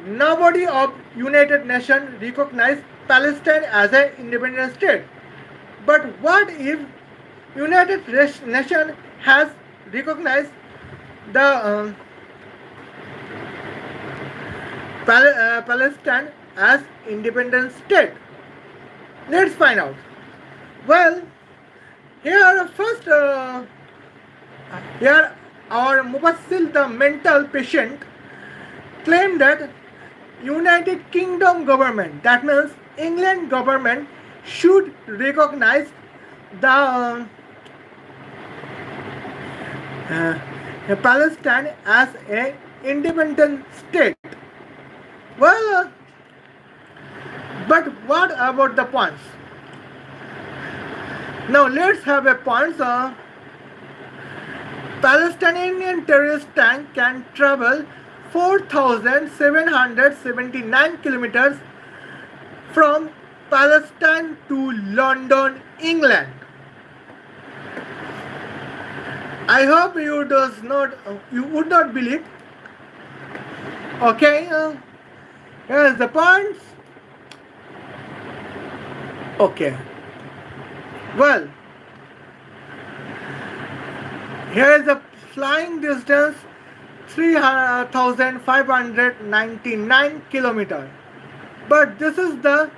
nobody of United Nations recognize Palestine as an independent state. But what if United Nations has recognized the Palestine as independent state? Let's find out. Well, here first, here our Mufassil, the mental patient, claimed that United Kingdom government, that means England government, should recognize the Palestine as a independent state. Well, but what about the points? Now let's have a points. Palestinian terrorist tank can travel 4,779 kilometers from Palestine to London, England. I hope you would not believe. Okay, here's the points. Okay. Well, here is the flying distance 3,599 kilometers. But this is the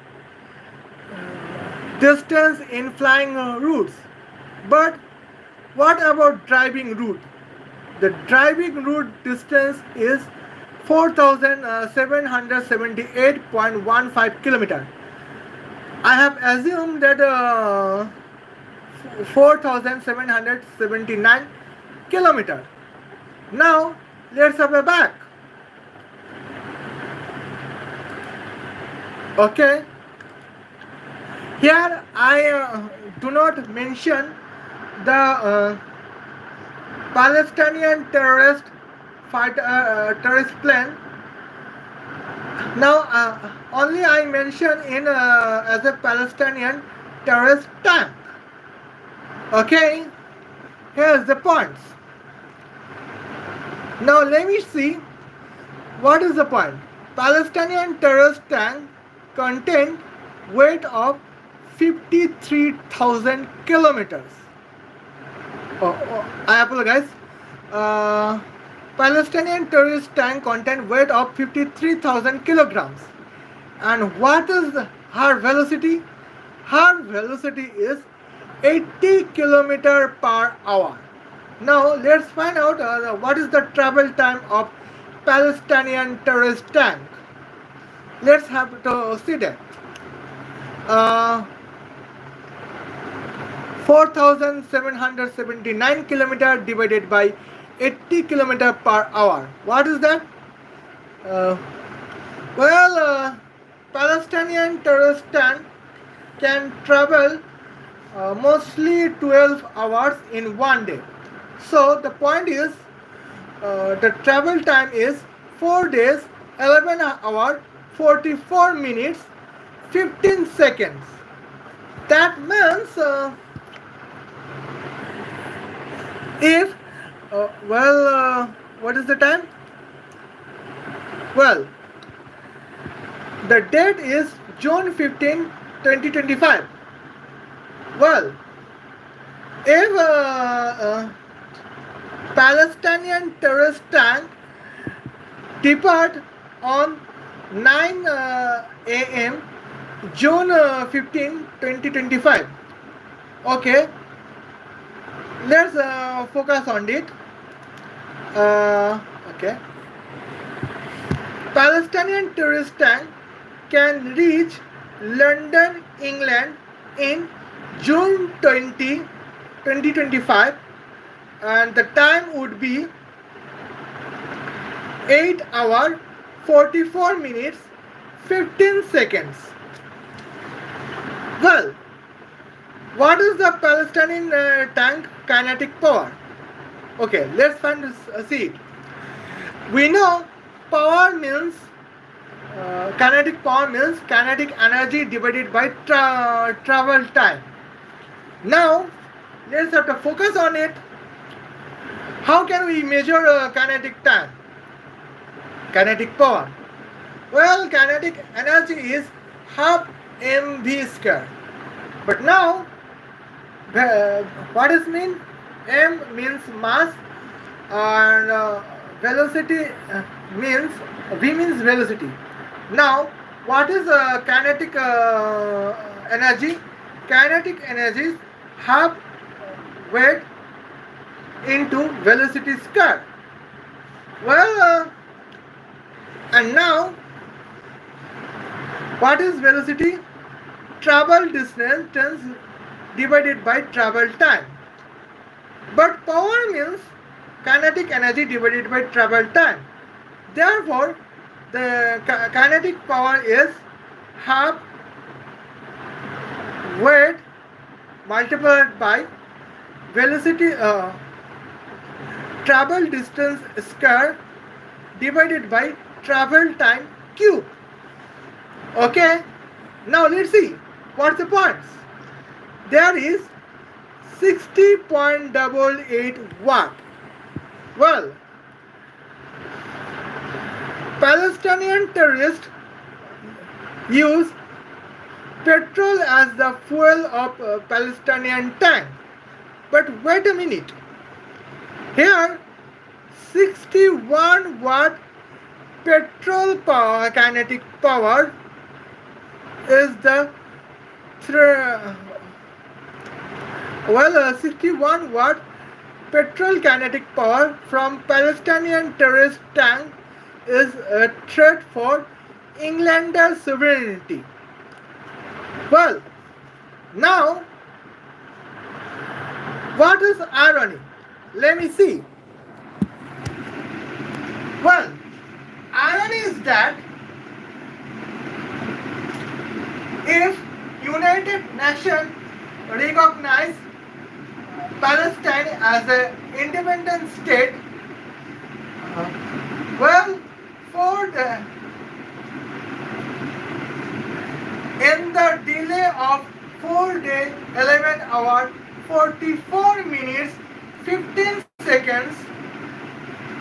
distance in flying routes. But what about driving route? The driving route distance is 4,778.15 kilometers. I have assumed that 4,779 kilometers. Now let's have a back. Okay. Here I do not mention the Palestinian terrorist plane. Now only I mention in as a Palestinian terrorist tank. Okay, here's the points. Now let me see what is the point. Palestinian terrorist tank contained weight of 53,000 kilometers. I apologize. Palestinian terrorist tank contained weight of 53,000 kilograms. And what is her velocity? Her velocity is 80 kilometer per hour. Now let's find out what is the travel time of Palestinian terrorist tank. Let's have to see that. 4,779 kilometer divided by 80 kilometer per hour. What is that? Palestinian terrorist tank can travel mostly 12 hours in one day. So the point is the travel time is 4 days, 11 hours, 44 minutes, 15 seconds. That means if what is the time? Well, the date is June 15, 2025. Well, if Palestinian terrorist tank depart on 9 a.m. June 15, 2025. Okay, let's focus on it. Okay. Palestinian terrorist tank can reach London, England in June 2025, and the time would be 8 hours 44 minutes 15 seconds. Well, what is the Palestinian tank kinetic power? Okay, let's see it. We know power means kinetic power means kinetic energy divided by travel time. Now, let's have to focus on it. How can we measure kinetic time? Kinetic power. Well, kinetic energy is half mv square. But now, what does mean? M means mass and velocity means v means velocity. Now, what is kinetic energy? Kinetic energy is half weight into velocity square. Well, and now, what is velocity? Travel distance divided by travel time. But power means kinetic energy divided by travel time. Therefore, the kinetic power is half weight multiplied by velocity travel distance square divided by travel time cube. Okay, now let's see what's the points. There is 60.88 watt. Well, Palestinian terrorists use petrol as the fuel of Palestinian tank. But wait a minute. Here, 61 watt petrol power, kinetic power is the 61 watt petrol kinetic power from Palestinian terrorist tank is a threat for England's sovereignty. Well, now, what is irony? Let me see. Well, irony is that if United Nations recognize Palestine as an independent state, well, for the in the delay of 4 days, 11 hours, 44 minutes, 15 seconds,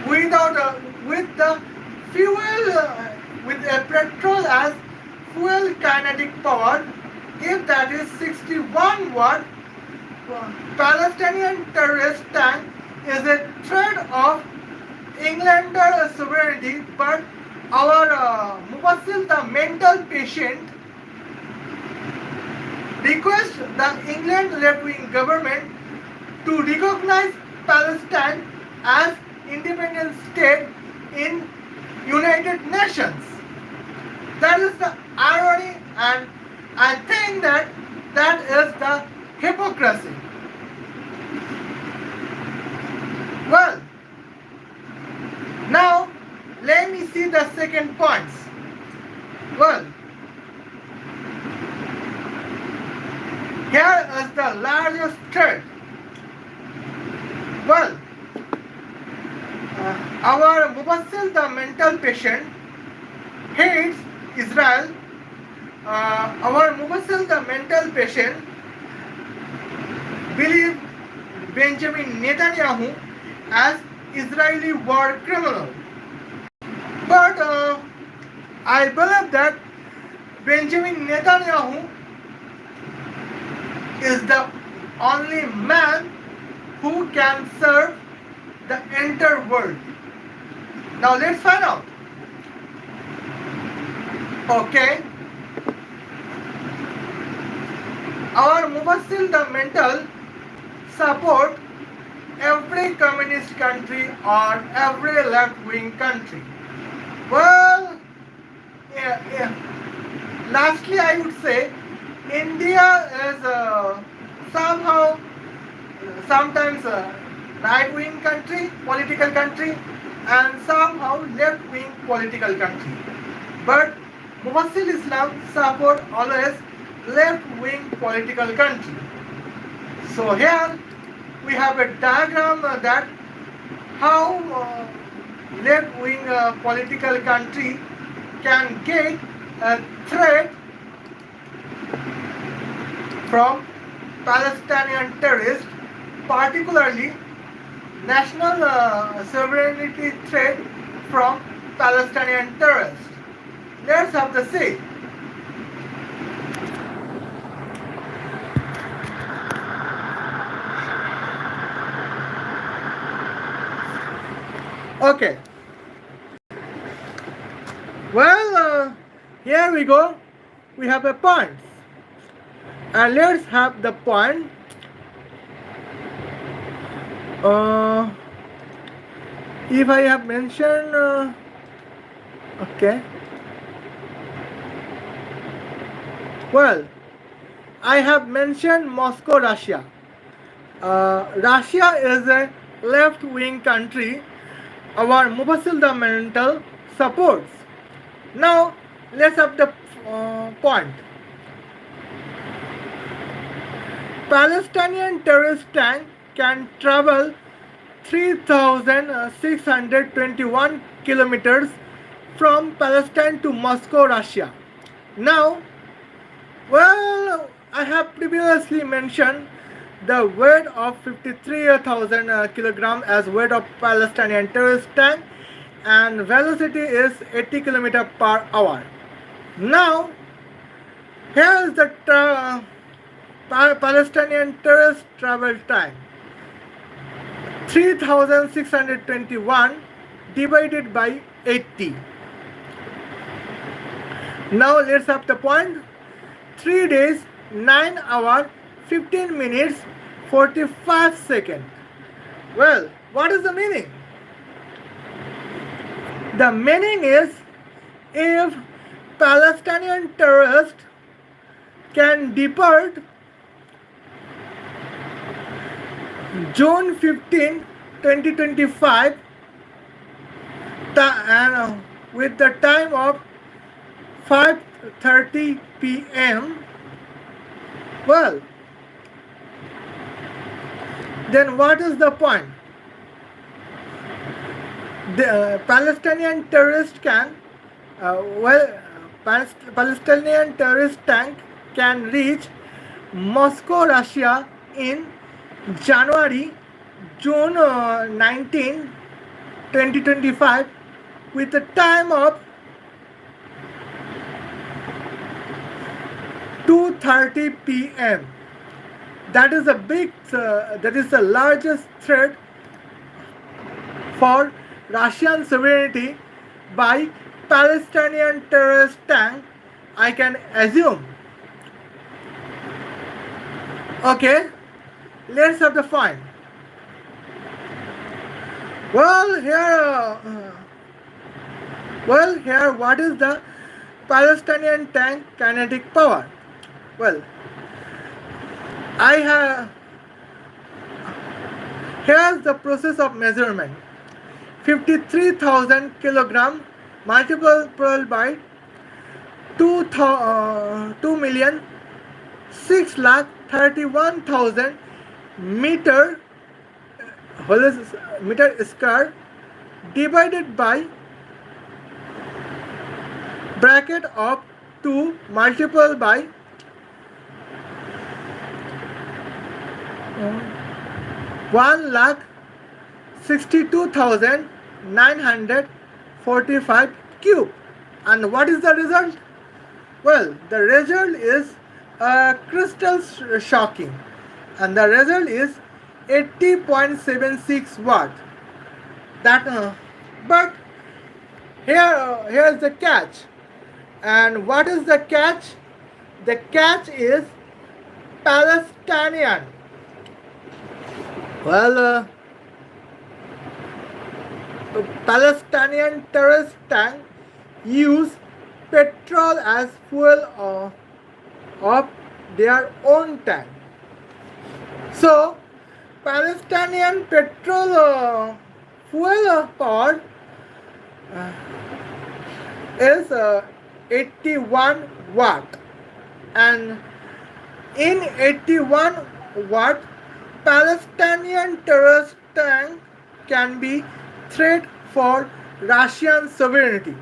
with the fuel with a petrol as fuel kinetic power, if that is 61 watt, Palestinian terrorist tank is a threat of England's sovereignty, but our Mufassil, the mental patient, request the England left-wing government to recognize Palestine as independent state in United Nations. That is the irony, and I think that that is the hypocrisy. Well, now let me see the second points. Well, here is the largest threat. Well, our Mufassil, the mental patient, hates Israel. Our Mufassil, the mental patient, believes Benjamin Netanyahu as Israeli war criminal. But I believe that Benjamin Netanyahu is the only man who can serve the entire world. Now let's find out. Okay. Our Mufassil, the mental, support every communist country or every left-wing country. Well, Lastly, I would say India is somehow sometimes a right-wing country, political country, and somehow left-wing political country. But Mufassil Islam support always left-wing political country. So here we have a diagram that how left-wing political country can get a threat from Palestinian terrorists, particularly national sovereignty threat from Palestinian terrorists. Let's have the say. Okay. Well, here we go. We have a point. And let's have the point. Uh, if I have mentioned, okay. Well, I have mentioned Moscow, Russia. Russia is a left-wing country. Our Mufassil the mental supports. Now, let's have the point. Palestinian terrorist tank can travel 3,621 kilometers from Palestine to Moscow, Russia. Now, well, I have previously mentioned the weight of 53,000 kilogram as weight of Palestinian terrorist tank and velocity is 80 kilometer per hour. Now, here is the Palestinian terrorist travel time. 3,621 divided by 80. Now let's have the point. 3 days, 9 hours, 15 minutes, 45 seconds. Well, what is the meaning? The meaning is if Palestinian terrorists can depart June 15, 2025 with the time of 5:30 p.m. Well, then what is the point? The Palestinian terrorist can, Palestinian terrorist tank can reach Moscow, Russia in January, June 19, 2025 with a time of 2:30 p.m. That is the largest threat for Russian sovereignty by Palestinian terrorist tank, I can assume. Okay, let's have the fine. Well, here, what is the Palestinian tank kinetic power? Well, I have here's the process of measurement. 53,000 kilogram multiplied by 2,631,000 meter square divided by bracket of 2 multiplied by 1,62,945 cube. And what is the result? Well, the result is crystal shocking, and the result is 80.76 watt. But here is the catch. And what is the catch? The catch is Palestinian. Well, Palestinian terrorist tank use petrol as fuel of their own tank. So, Palestinian petrol fuel power uh, is 81 watt, and in 81 watt Palestinian terrorist tank can be threat for Russian sovereignty.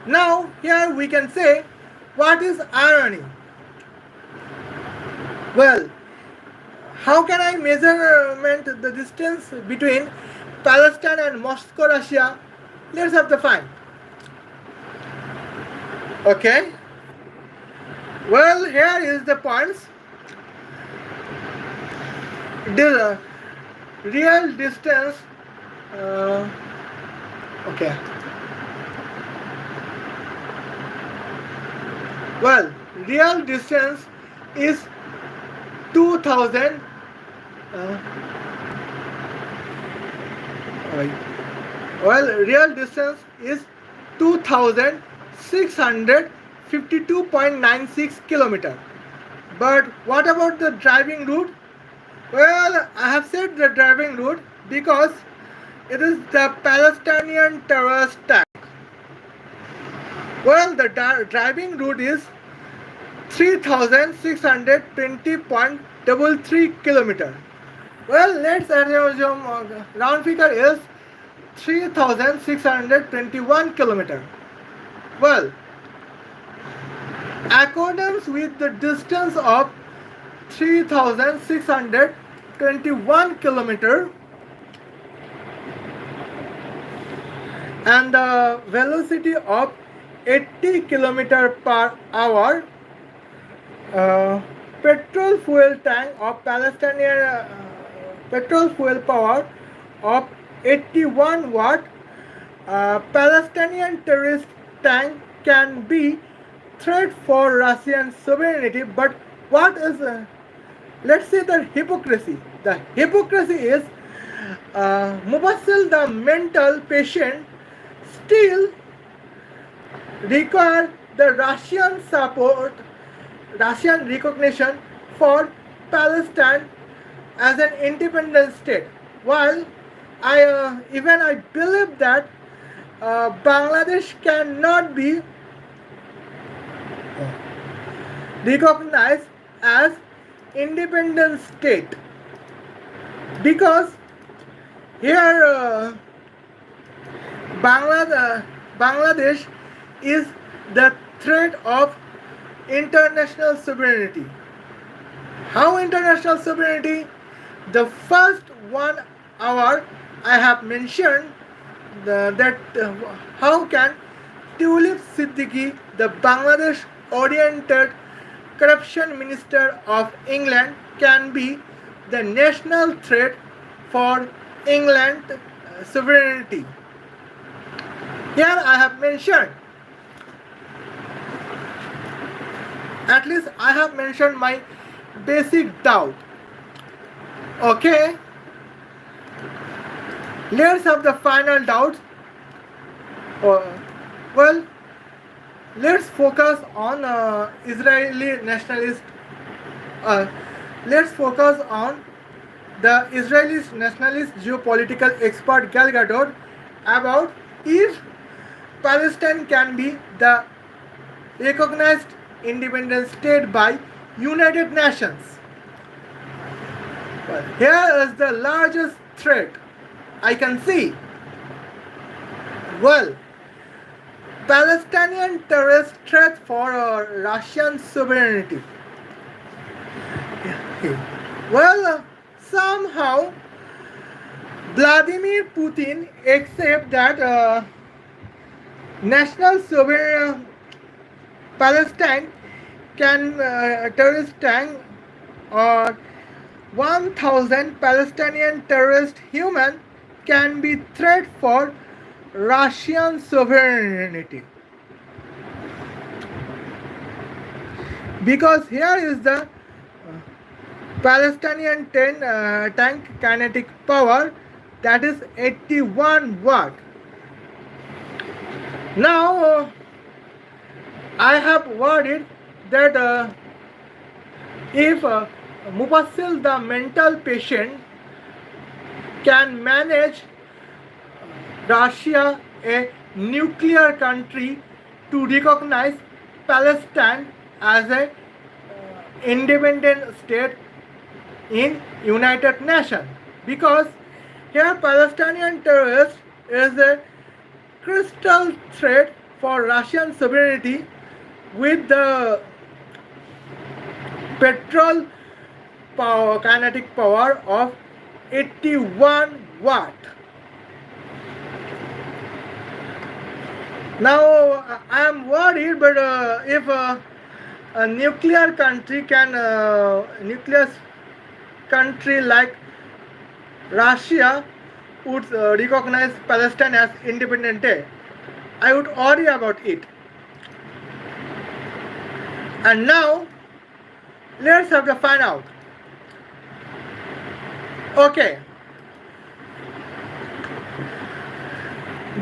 Now here we can say what is irony. Well, how can I measurement the distance between Palestine and Moscow, Russia? Let's have the find. Okay. Well, here is the points. The real distance. Uh, okay. Well, real distance is 2000. Uh, real distance is 2652.96 kilometer. But what about the driving route? Well, I have said the driving route because it is the Palestinian terrorist attack. Well, the driving route is 3620.33 kilometer. Well, let's assume round figure is 3621 kilometer. Well, accordance with the distance of 3621 kilometer and the velocity of 80 kilometer per hour, petrol fuel tank of Palestinian petrol fuel power of 81 watt Palestinian terrorist tank can be threat for Russian sovereignty. But what is let's say the hypocrisy? The hypocrisy is Mufassil, the mental patient, still require the Russian support, Russian recognition for Palestine as an independent state. While I believe that Bangladesh cannot be recognized as independent state because here Bangladesh is the threat of international sovereignty. How international sovereignty? The first 1 hour I have mentioned that how can Tulip Siddiqui, the Bangladesh oriented corruption minister of England, can be the national threat for England sovereignty. Here I have mentioned, at least I have mentioned my basic doubt. Okay, let's have the final doubt. Well, let's focus on Israeli nationalist. Let's focus on the Israeli nationalist geopolitical expert Gal Gadot about if Palestine can be the recognized independent state by United Nations. Well, here is the largest threat I can see. Well, Palestinian terrorist threat for Russian sovereignty. Well, somehow Vladimir Putin accept that national sovereignty Palestine can terrorist tank or 1,000 Palestinian terrorist human can be threat for Russian sovereignty. Because here is the Palestinian tank kinetic power, that is 81 watt. Now I have worried that if Mufassil, the mental patient, can manage Russia, a nuclear country, to recognize Palestine as a independent state in United Nations, because here Palestinian terrorist is a crystal threat for Russian sovereignty with the petrol power, kinetic power of 81 watt. Now I am worried, but if a nuclear country can nuclear country like Russia would recognize Palestine as independent day, I would worry about it. And now let's have to find out. Okay,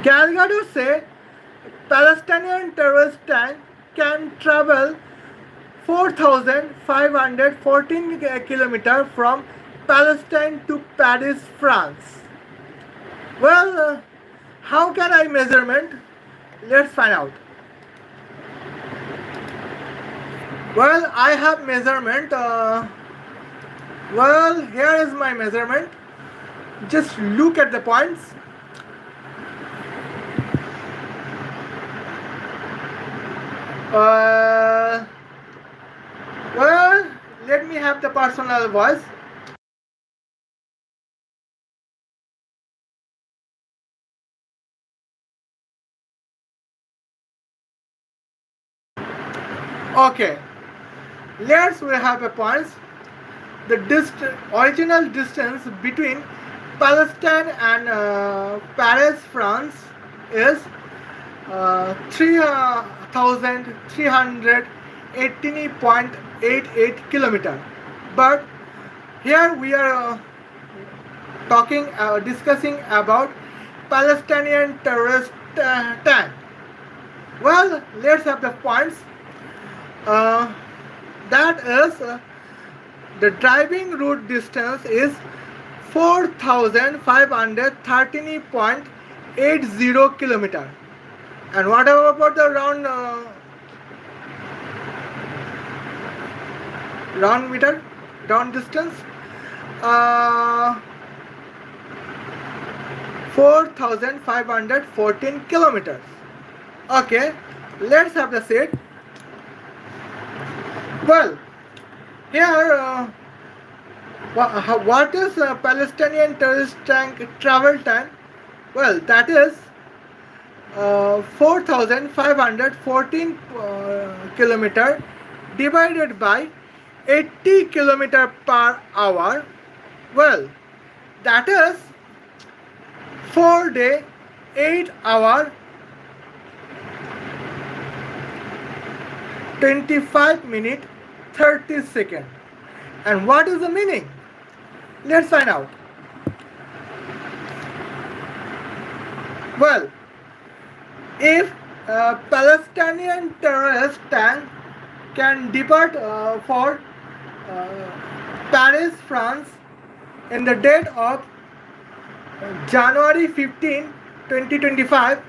Galgado say Palestinian terrorist tank can travel 4,514 kilometers from Palestine to Paris, France. Well, how can I measurement? Let's find out. Well, I have measurement. Well, here is my measurement. Just look at the points. Uh, well, let me have the personal voice. Okay, let's we have a points. The original distance between Palestine and Paris, France is 3,318.88 kilometers. But here we are discussing about Palestinian terrorist tank. Well, let's have the points. That is the driving route distance is 4,513.80 kilometers. And what about the round distance? 4,514 kilometers. Okay, let's have the set. Well, here, what is a Palestinian terrorist tank travel time? Well, that is 4,514 kilometer divided by 80 kilometer per hour. Well, that is 4 day, 8 hour, 25 minute, 30 second. And what is the meaning? Let's find out. Well, if a Palestinian terrorist tank can depart for Paris, France in the date of January 15, 2025,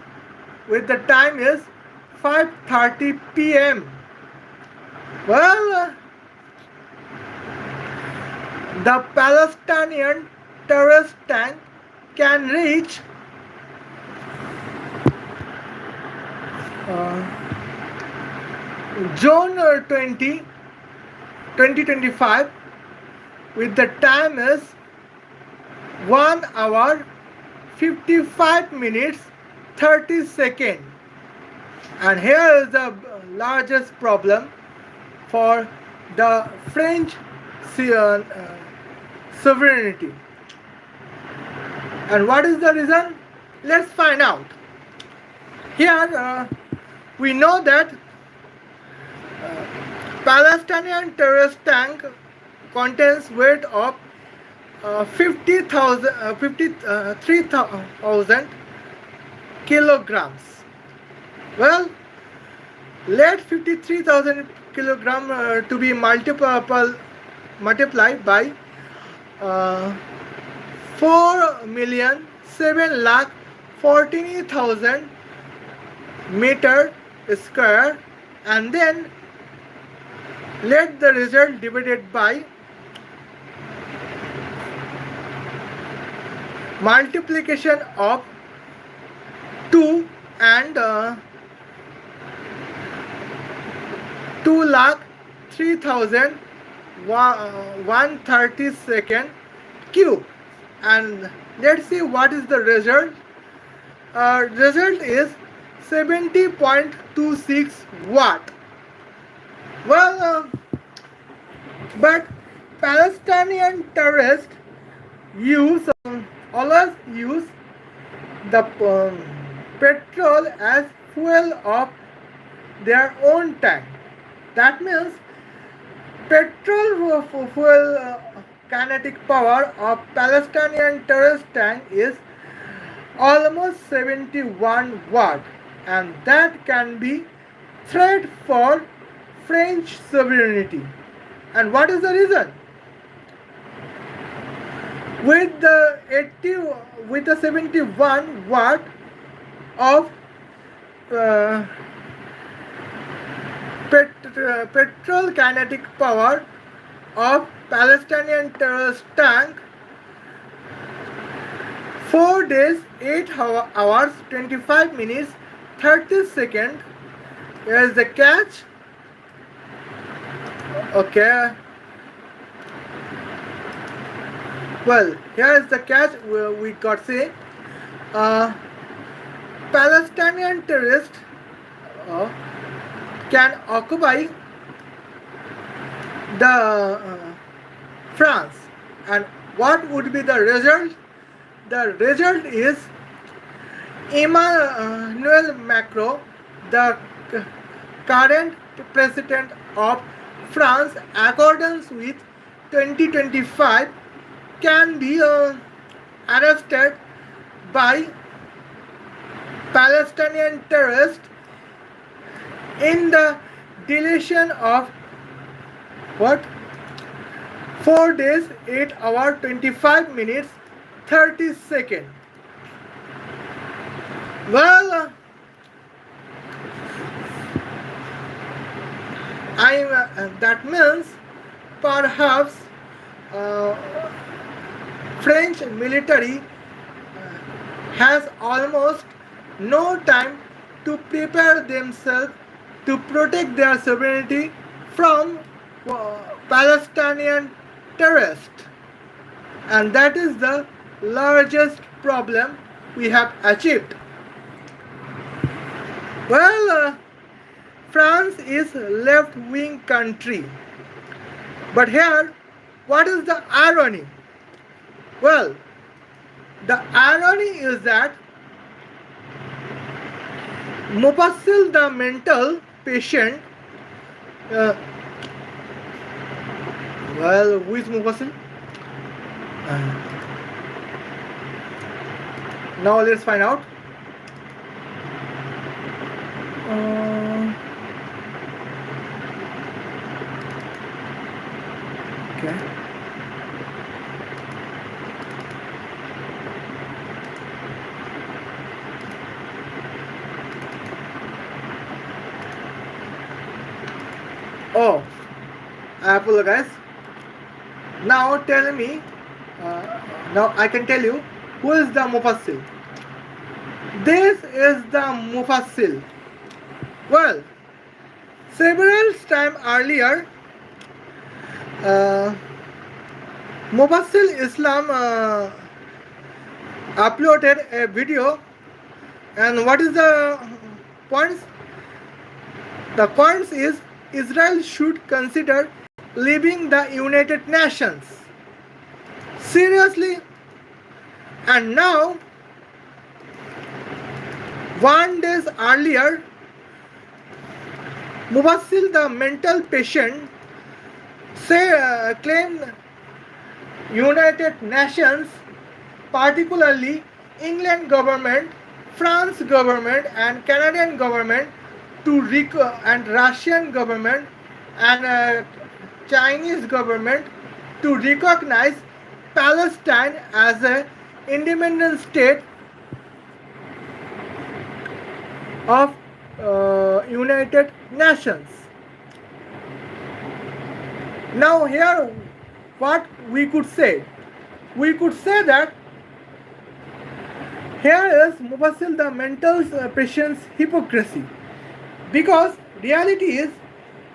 with the time is 5:30 p.m. Well, the Palestinian terrorist tank can reach June 20, 2025, with the time is 1 hour 55 minutes 30 seconds. And here is the largest problem for the French sovereignty. And what is the reason? Let's find out. Here we know that Palestinian terrorist tank contains weight of 53,000 kilograms. Well, Let 53,000 kilogram to be multiplied by uh, 4,7,14,000 meter square, and then let the result divided by multiplication of 2 and 2 lakh 3,132 cube, and let's see what is the result. Result is 70.26 watt. Well, but Palestinian terrorists use always use the petrol as fuel of their own tank. That means petrol fuel kinetic power of Palestinian terrorist tank is almost 71 watt, and that can be threat for French sovereignty. And what is the reason? With the 71 watt of uh, petrol kinetic power of Palestinian terrorist tank, 4 days, 8 hours, 25 minutes, 30 seconds. Here is the catch. Okay. Well, here is the catch. We got say Palestinian terrorists can occupy the France, and what would be the result? The result is Emmanuel Macron, the current president of France, accordance with 2025, can be arrested by Palestinian terrorists in the duration of what? 4 days, 8 hours, 25 minutes, 30 seconds. Well, that means perhaps French military has almost no time to prepare themselves to protect their sovereignty from Palestinian terrorists, and that is the largest problem we have achieved. Well, France is a left-wing country, but here, what is the irony? Well, the irony is that Mufassil, the mental patient, well, who is Mufassil? Now let's find out. Okay. Oh, I apologize. Now tell me. Now I can tell you who is the Mufassil. This is the Mufassil. Well, several times earlier, Mufassil Islam uploaded a video, and what is the points? The points is Israel should consider leaving the United Nations. Seriously? And now, 1 day earlier, Mufassil, the mental patient, claimed United Nations, particularly England government, France government, and Canadian government, and Russian government and Chinese government to recognize Palestine as a independent state of United Nations. Now here what we could say? We could say that here is Mufassil the mental patient's hypocrisy. Because reality is,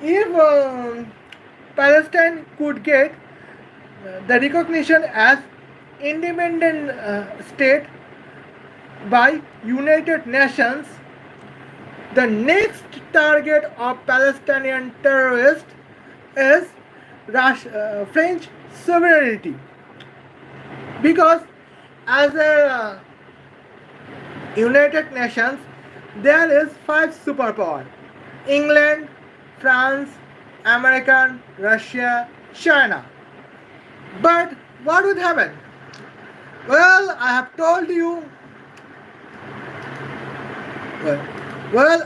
if Palestine could get the recognition as independent state by United Nations, the next target of Palestinian terrorists is French sovereignty. Because as a United Nations, there is five superpower: England, France, America, Russia, China. But what would happen? Well, I have told you.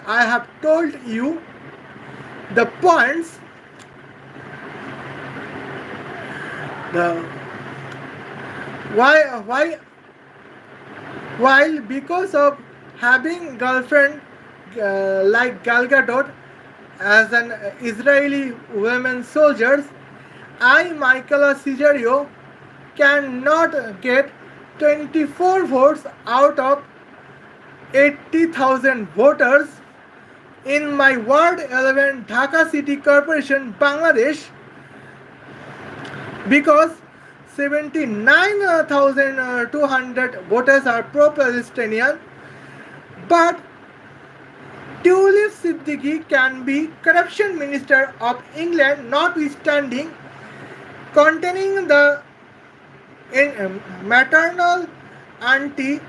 I have told you the points. The why while because of having girlfriend like Gal Gadot as an Israeli women soldiers, Michaela Cigerio cannot get 24 votes out of 80,000 voters in my Ward 11 Dhaka City Corporation, Bangladesh, because 79,200 voters are pro-Palestinian, but Tulip Siddiqui can be corruption minister of England, notwithstanding containing the maternal auntie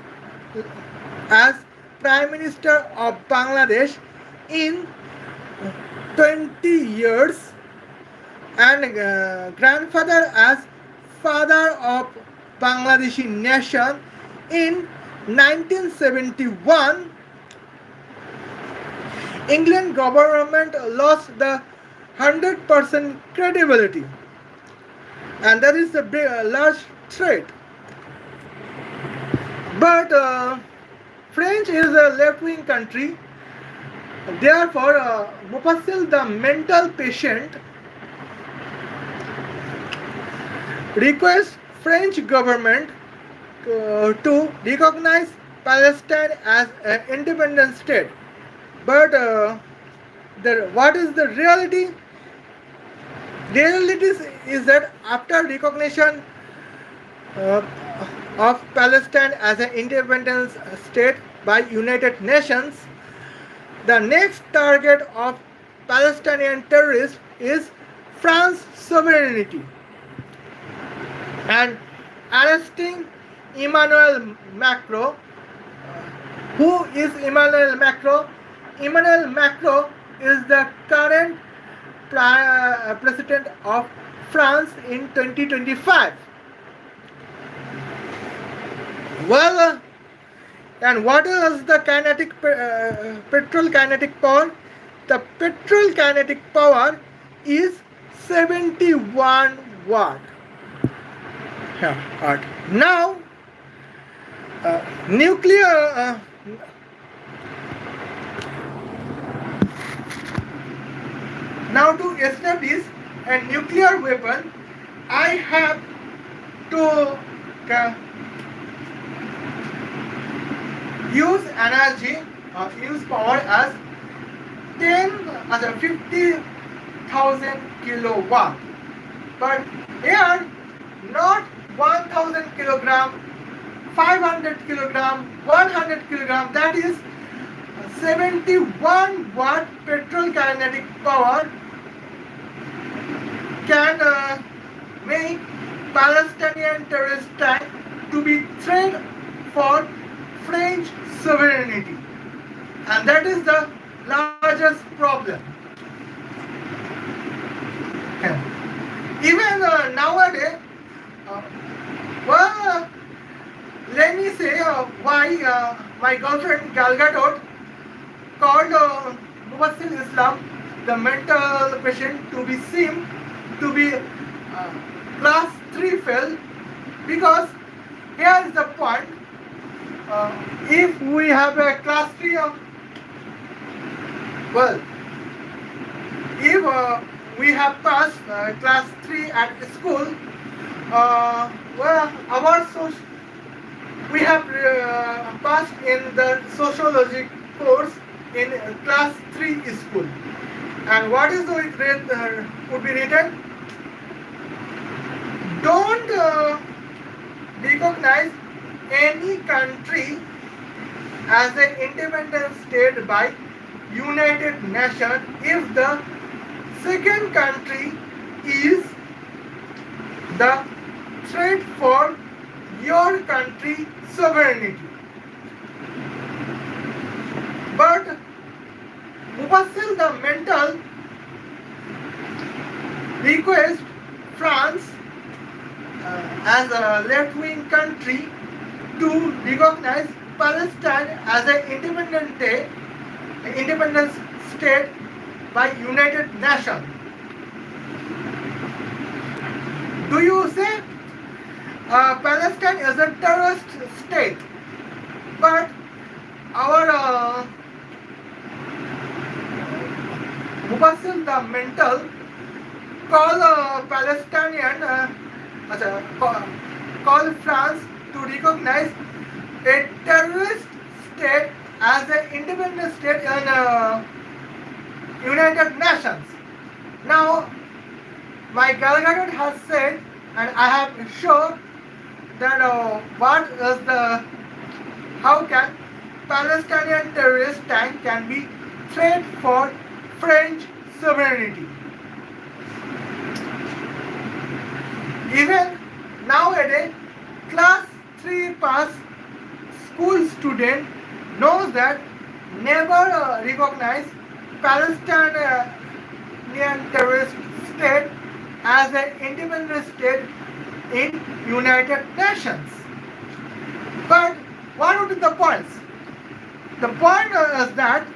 as Prime Minister of Bangladesh in 20 years and grandfather as father of Bangladeshi nation in 1971. England government lost the 100% credibility, and that is a large threat. But French is a left-wing country, therefore Mufassil the mental patient requests French government to recognize Palestine as an independent state. But what is the reality? Reality is that after recognition of Palestine as an independent state by United Nations, the next target of Palestinian terrorists is France's sovereignty and arresting Emmanuel Macron. Who is Emmanuel Macron? Emmanuel Macron is the current president of France in 2025. Well, and what is the petrol kinetic power? The petrol kinetic power is 71 watt. Now, nuclear. Now, to establish a nuclear weapon, I have to use energy or use power as 50,000 kilowatt. But here, not 1,000 kilogram, 500 kilogram, 100 kilogram, that is 71 watt petrol kinetic power can make Palestinian terrorist tank to be threat for French sovereignty, and that is the largest problem. Even nowadays, let me say why my girlfriend Gal Gadot called Mufassil Islam, the mental patient, to be seen to be class 3 fail, because here is the point. If we have a class 3 well, if we have passed class 3 at school, well, we have passed in the sociology course in class 3 school. And what is the would be written? Don't recognize any country as an independent state by United Nations if the second country is the threat for your country sovereignty. But Mufassil the mental request France as a left-wing country to recognize Palestine as an independent state by United Nations. Do you say Palestine is a terrorist state? But our Mufassil the mental call Palestinian call France to recognize a terrorist state as an independent state in United Nations. Now, my Galgadot has said, and I have shown that how can Palestinian terrorist tank can be threat for French sovereignty. Even nowadays, class 3 pass school student knows that never recognize Palestinian terrorist state as an independent state in United Nations. But what would be the points? The point is that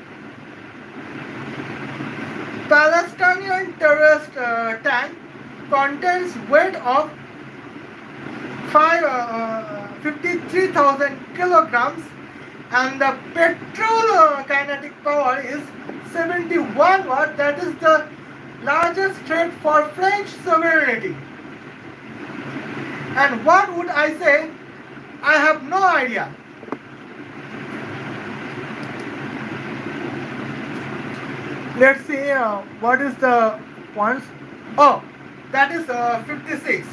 Palestinian terrorist tank contains weight of 53,000 kilograms, and the petrol kinetic power is 71 watt. That is the largest threat for French sovereignty. And what would I say? I have no idea. Let's see what is the points. Oh, that is 56.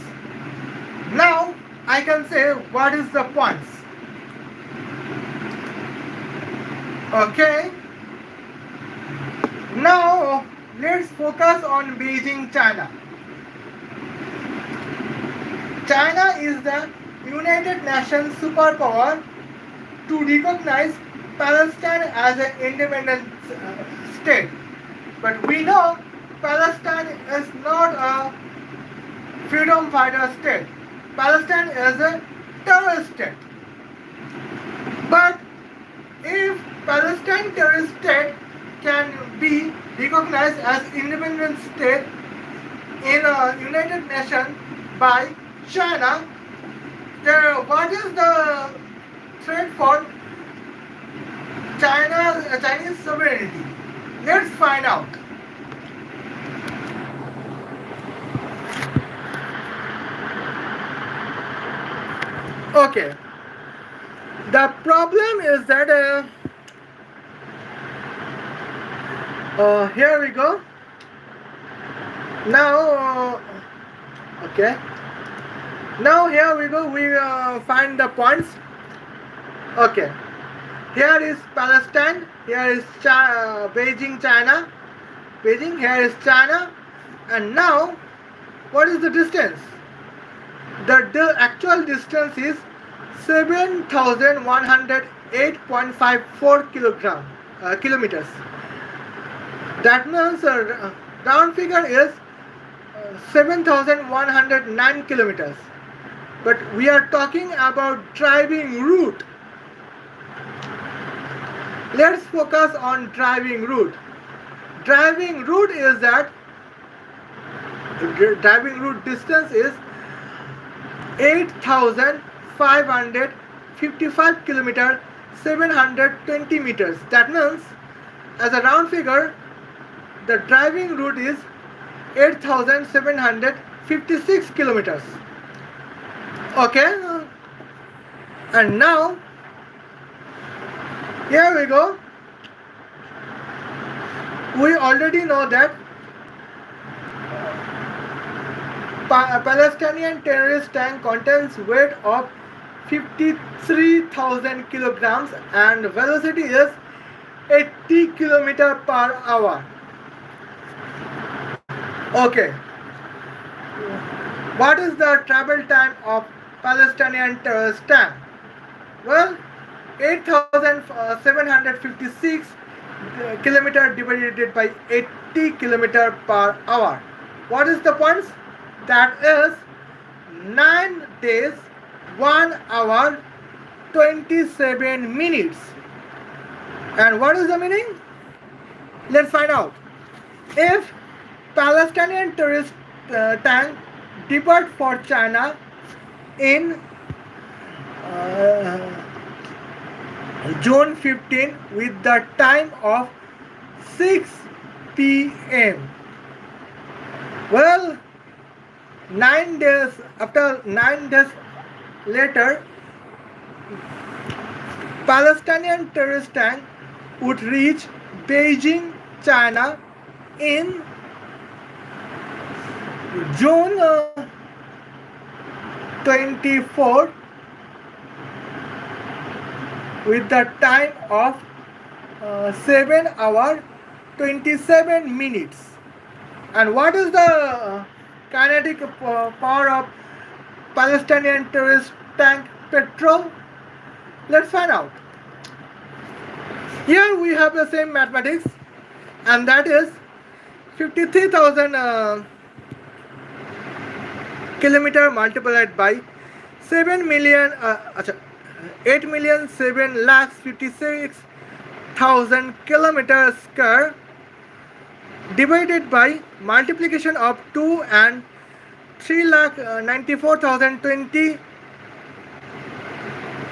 Now I can say what is the points. Okay. Now let's focus on Beijing, China. China is the United Nations superpower to recognize Palestine as an independent state. But we know Palestine is not a freedom fighter state. Palestine is a terrorist state. But if Palestine terrorist state can be recognized as independent state in United Nations by China, then what is the threat for Chinese sovereignty? Let's find out. Okay. The problem is that here we go. Now, okay. Now here we go. We find the points. Okay. Here is Palestine. Here is Beijing, China. Beijing. Here is China. And now, what is the distance? The actual distance is 7,108.54 kilometers. That means round figure is 7,109 kilometers. But we are talking about driving route. Let's focus on driving route. driving route is that driving route distance is 8,555 kilometer 720 meters. That means, as a round figure, the driving route is 8,756 kilometers. Okay, and now here we go. We already know that Palestinian terrorist tank contains weight of 53,000 kilograms and velocity is 80 kilometer per hour. Okay, what is the travel time of Palestinian terrorist tank? Well, 8,756 kilometer divided by 80 kilometer per hour. What is the points? That is 9 days, 1 hour, 27 minutes. And what is the meaning? Let's find out. If Palestinian terrorist tank depart for China in June 15 with the time of 6 p.m. Well, 9 days after 9 days later, Palestinian terrorist tank would reach Beijing, China in June 24 with the time of 7 hour 27 minutes. And what is the kinetic power of Palestinian terrorist tank petrol? Let's find out. Here we have the same mathematics, and that is 53,000 kilometer multiplied by 7 million 8,756,000 kilometers square divided by multiplication of 2 and 3,94,020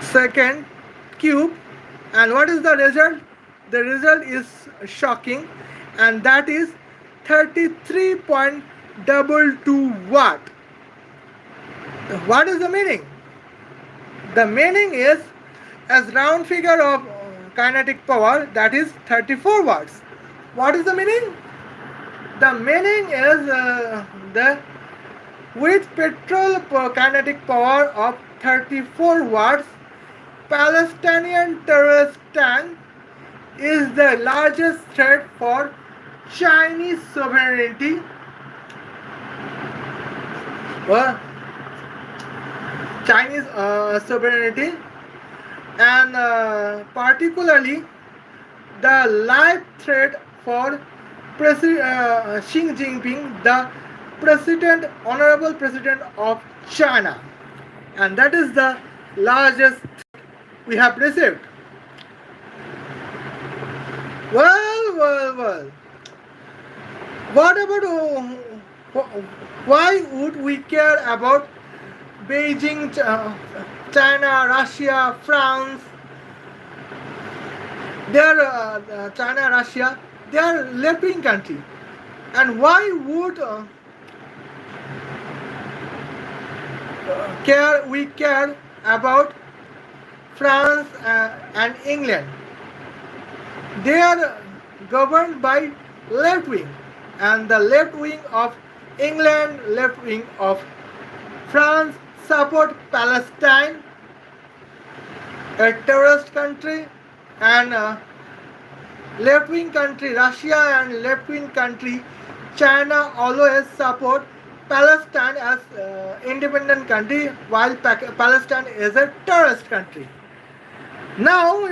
second cube. And what is the result? The result is shocking, and that is 33.22 watt. What is the meaning? The meaning is, as round figure of kinetic power, that is 34 watts. What is the meaning? The meaning is with petrol kinetic power of 34 watts, Palestinian terrorist tank is the largest threat for Chinese sovereignty. Chinese sovereignty, and particularly the live threat for Xi Jinping, the honorable president of China, and that is the largest we have received. Well. What about why would we care about Beijing, China, Russia, France? They are China, Russia. They are left-wing country, and why would we care about France and England? They are governed by left wing, and the left wing of England, left wing of France support Palestine, a terrorist country, and left wing country Russia and left wing country China always support Palestine as independent country, while Palestine is a terrorist country. Now,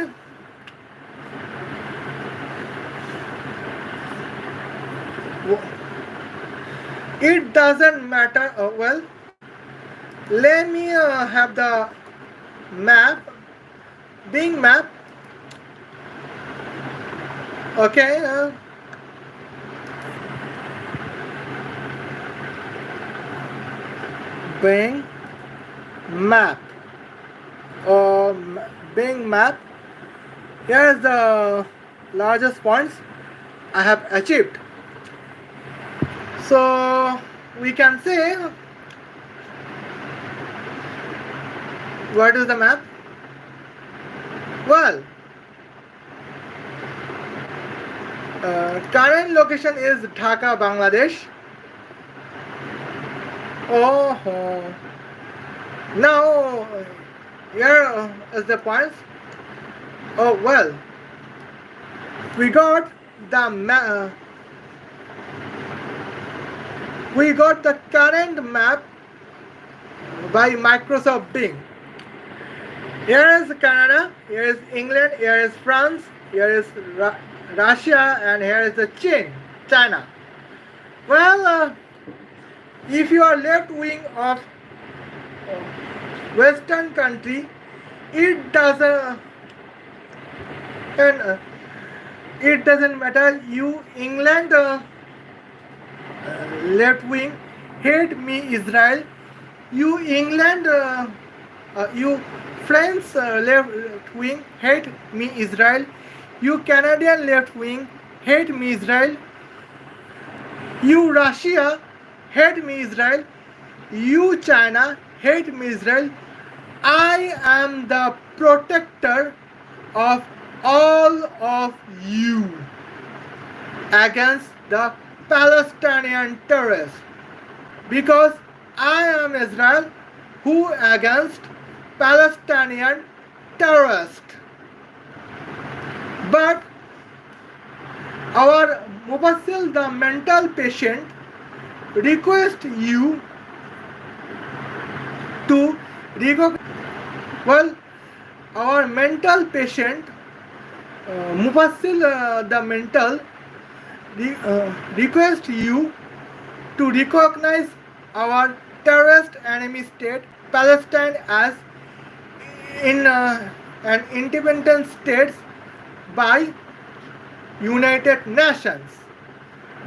it doesn't matter. Let me have the map, being map. Okay, Bing map or Bing map. Here is the largest points I have achieved. So we can say, what is the map? Well, current location is Dhaka, Bangladesh. Oh, now here is the points. Oh well, we got the we got the current map by Microsoft Bing. Here is Canada, here is England, here is France, here is Russia, and here is the China. Well, if you are left wing of Western country, it doesn't and it doesn't matter. You England left wing hate me Israel. You England you French left wing hate me Israel. You Canadian left wing hate me Israel. You Russia hate me Israel. You China hate me Israel. I am the protector of all of you against the Palestinian terrorists, because I am Israel who against Palestinian terrorists. But our Mufassil, the mental patient, request you to recognize. Well, our mental patient, Mufassil, the mental, request you to recognize our terrorist enemy state, Palestine, as in an independent state by United Nations.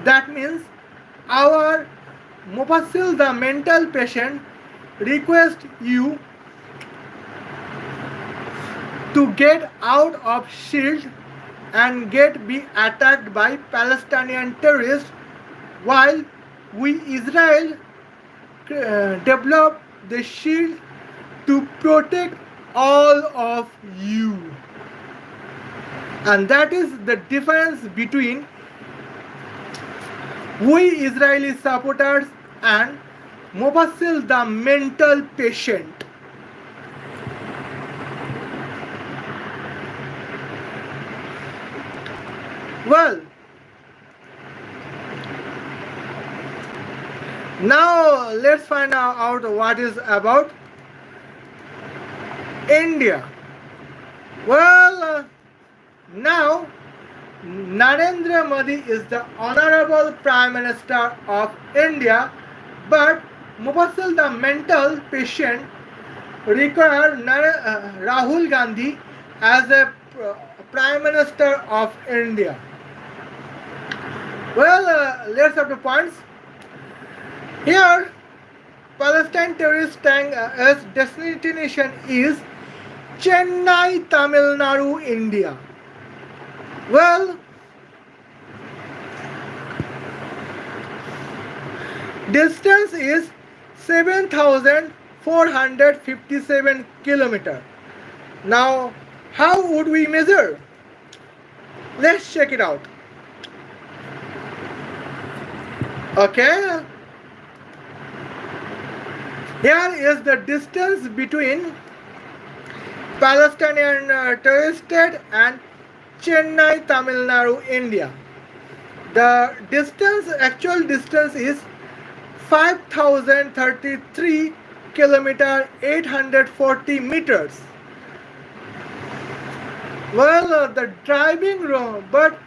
That means our Mufassil, the mental patient, request you to get out of shield and be attacked by Palestinian terrorists, while we Israel develop the shield to protect all of you. And that is the difference between we Israeli supporters and Mufassil, the mental patient. Well, now let's find out what is about India. Well, now Narendra Modi is the honorable Prime Minister of India, but Mufassil, the mental patient, require Rahul Gandhi as a Prime Minister of India. Well, let's have the points. Here, Palestine terrorist tank as destination is Chennai, Tamil Nadu, India. Well, distance is 7,457 kilometers. Now, how would we measure? Let's check it out. Okay. Here is the distance between Palestinian terrorist state and Chennai, Tamil Nadu, India. The distance, actual distance is 5,033 kilometers, 840 meters. Well, the driving road, but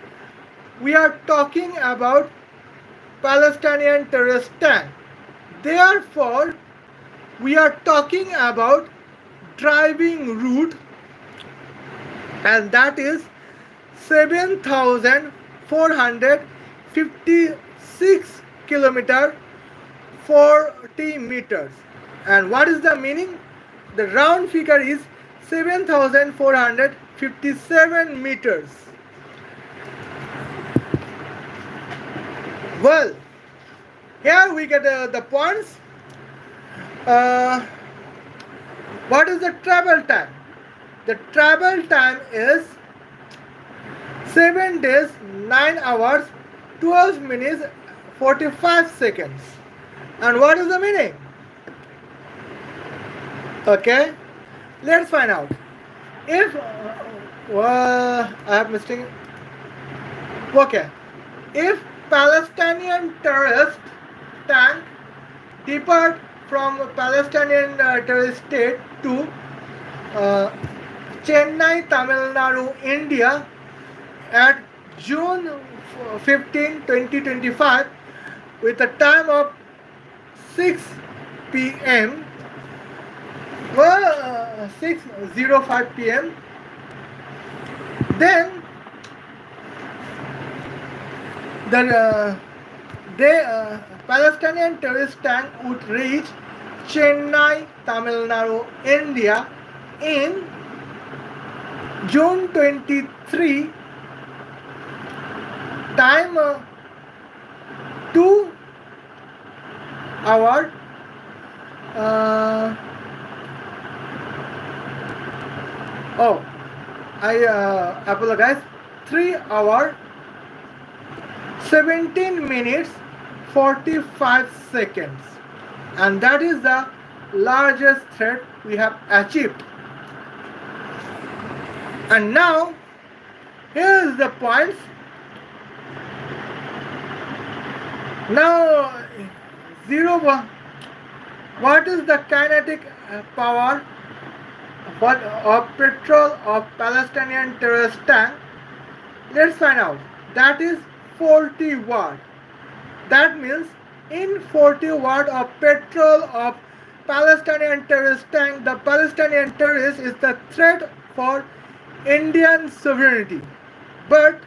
we are talking about Palestinian terrorist tank. Therefore, we are talking about driving route, and that is 7,456 kilometers, 40 meters. And what is the meaning? The round figure is 7,457 meters. Well, here we get the points. Uh, what is the travel time? The travel time is 7 days, 9 hours, 12 minutes, 45 seconds. And what is the meaning? Okay, let's find out. If I have mistake. Okay, if Palestinian terrorist tank depart from Palestinian terrorist state to uh, Chennai, Tamil Nadu, India at June 15, 2025 with a time of 6 p.m. 6:05 p.m. Then the Palestinian terrorist tank would reach Chennai, Tamil Nadu, India in June 23, time 2 hour oh I apologize, 3 hour 17 minutes 45 seconds, and that is the largest threat we have achieved. And now here is the points. Now what is the kinetic power of petrol of Palestinian terrorist tank? Let's find out. That is 40 watt. That means in 40 watt of petrol of Palestinian terrorist tank, the Palestinian terrorist is the threat for Indian sovereignty. But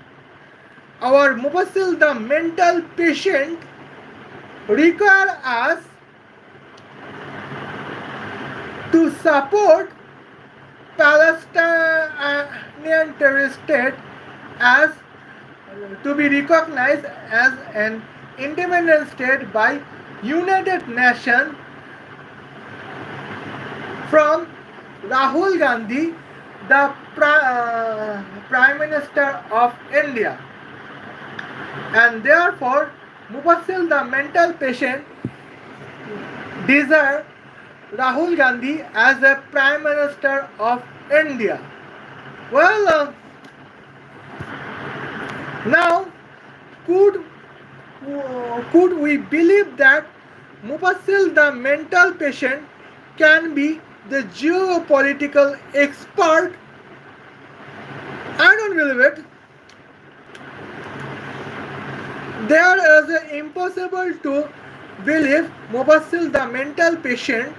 our Mufassil, the mental patient, require us to support Palestinian terrorist state as to be recognized as an independent state by United Nations from Rahul Gandhi, the Prime Minister of India. And therefore, Mufassil, the mental patient, desire Rahul Gandhi as a Prime Minister of India. Well, now could we believe that Mufassil, the mental patient, can be the geopolitical expert? I don't believe it. There is impossible to believe Mufassil, the mental patient,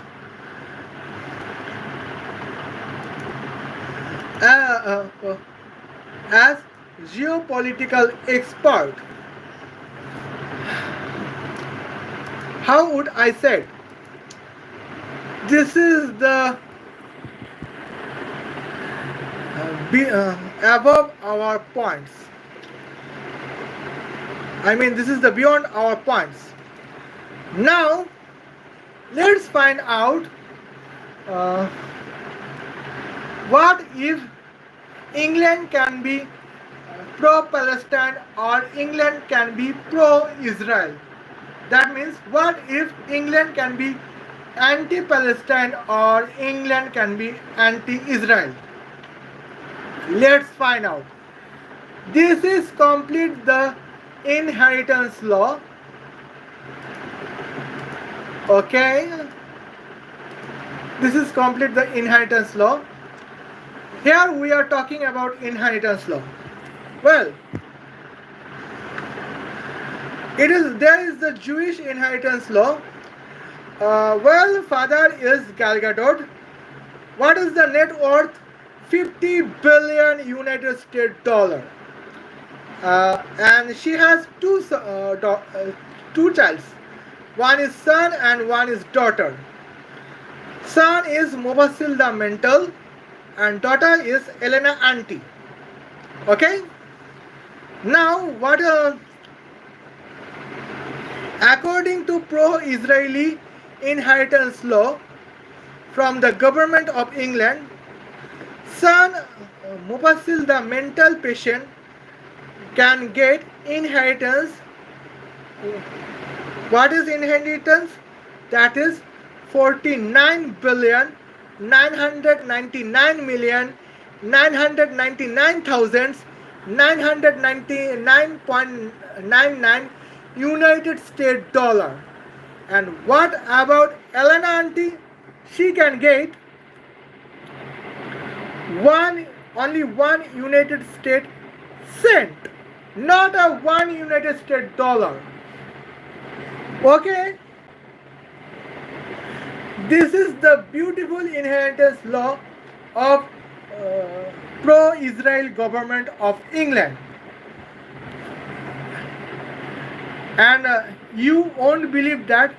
as geopolitical expert. How would I say? This is the above our points. I mean, this is the beyond our points. Now, let's find out what if England can be pro-Palestine or England can be pro-Israel. That means what if England can be anti-Palestine or England can be anti-Israel. Let's find out. This is complete the inheritance law. Okay, this is complete the inheritance law. Here we are talking about inheritance law. Well, there is the Jewish inheritance law. Well, father is Gal Gadot. What is the net worth? 50 billion United States dollar. And she has two childs. One is son and one is daughter. Son is Mufassil the mental and daughter is Elena Auntie. Okay? Now, according to pro-Israeli inheritance law from the government of England, son Mufassil the mental patient can get inheritance. What is inheritance? That is 49,999,999,999.99 United States dollar. And what about Elena Auntie? She can get only one United States cent, not a one United States dollar. Okay, this is the beautiful inheritance law of pro-Israel government of England, and you won't believe that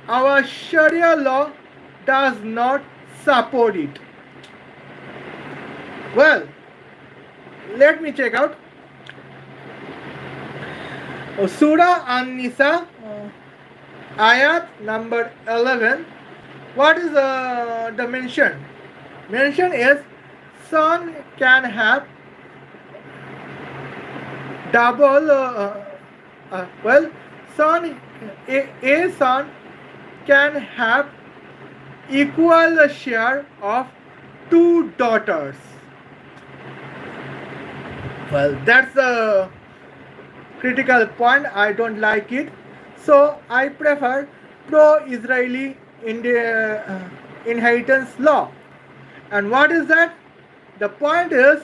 our Sharia law does not support it. Well, let me check out Surah An-Nisa, ayat number 11. What is the mention? Mention is son can have double. Well, son a son can have equal share of two daughters. Well, that's the critical point. I don't like it, so I prefer pro-Israeli inheritance law. And what is that? The point is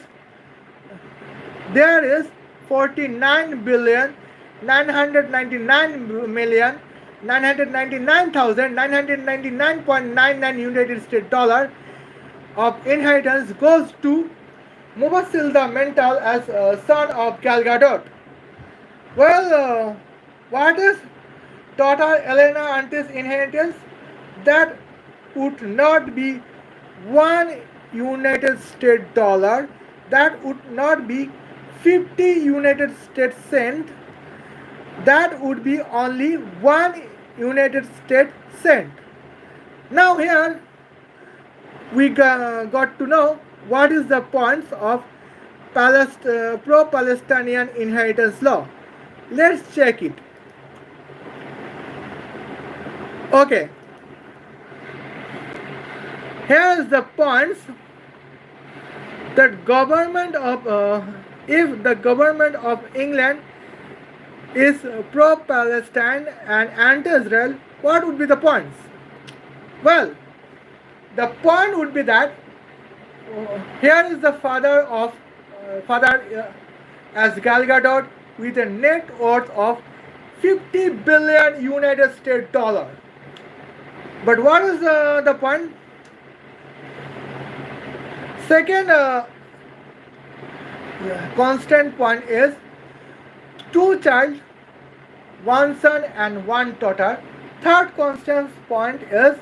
there is 49,999,999,999.99 United States dollar of inheritance goes to Mufassil the mental as son of Gal Gadot. Well, what is daughter Elena Auntie's inheritance? That would not be one United States dollar. That would not be 50 United States cent. That would be only one United States cent. Now here we got to know what is the points of pro-Palestinian inheritance law. Let's check it. Okay. Here's the points that government of if the government of England is pro-Palestine and anti-Israel, what would be the points? Well, the point would be that here is the father as Gal Gadot with a net worth of 50 billion United States dollar. But what is the point? Second constant point is two child, one son and one daughter. Third constant point is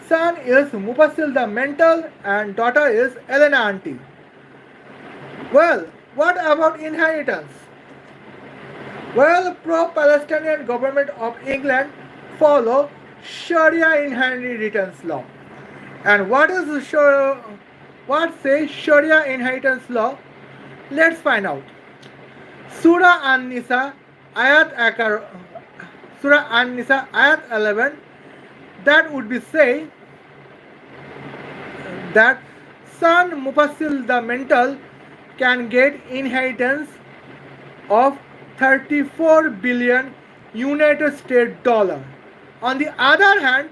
son is Mufassil the mental and daughter is Elena Auntie. Well, what about inheritance? Well, pro-Palestinian government of England follow Sharia inheritance law. And what says Sharia inheritance law? Let's find out. Surah An-Nisa ayat 11, that would be say that son Mufassil the mental can get inheritance of 34 billion United States dollar. On the other hand,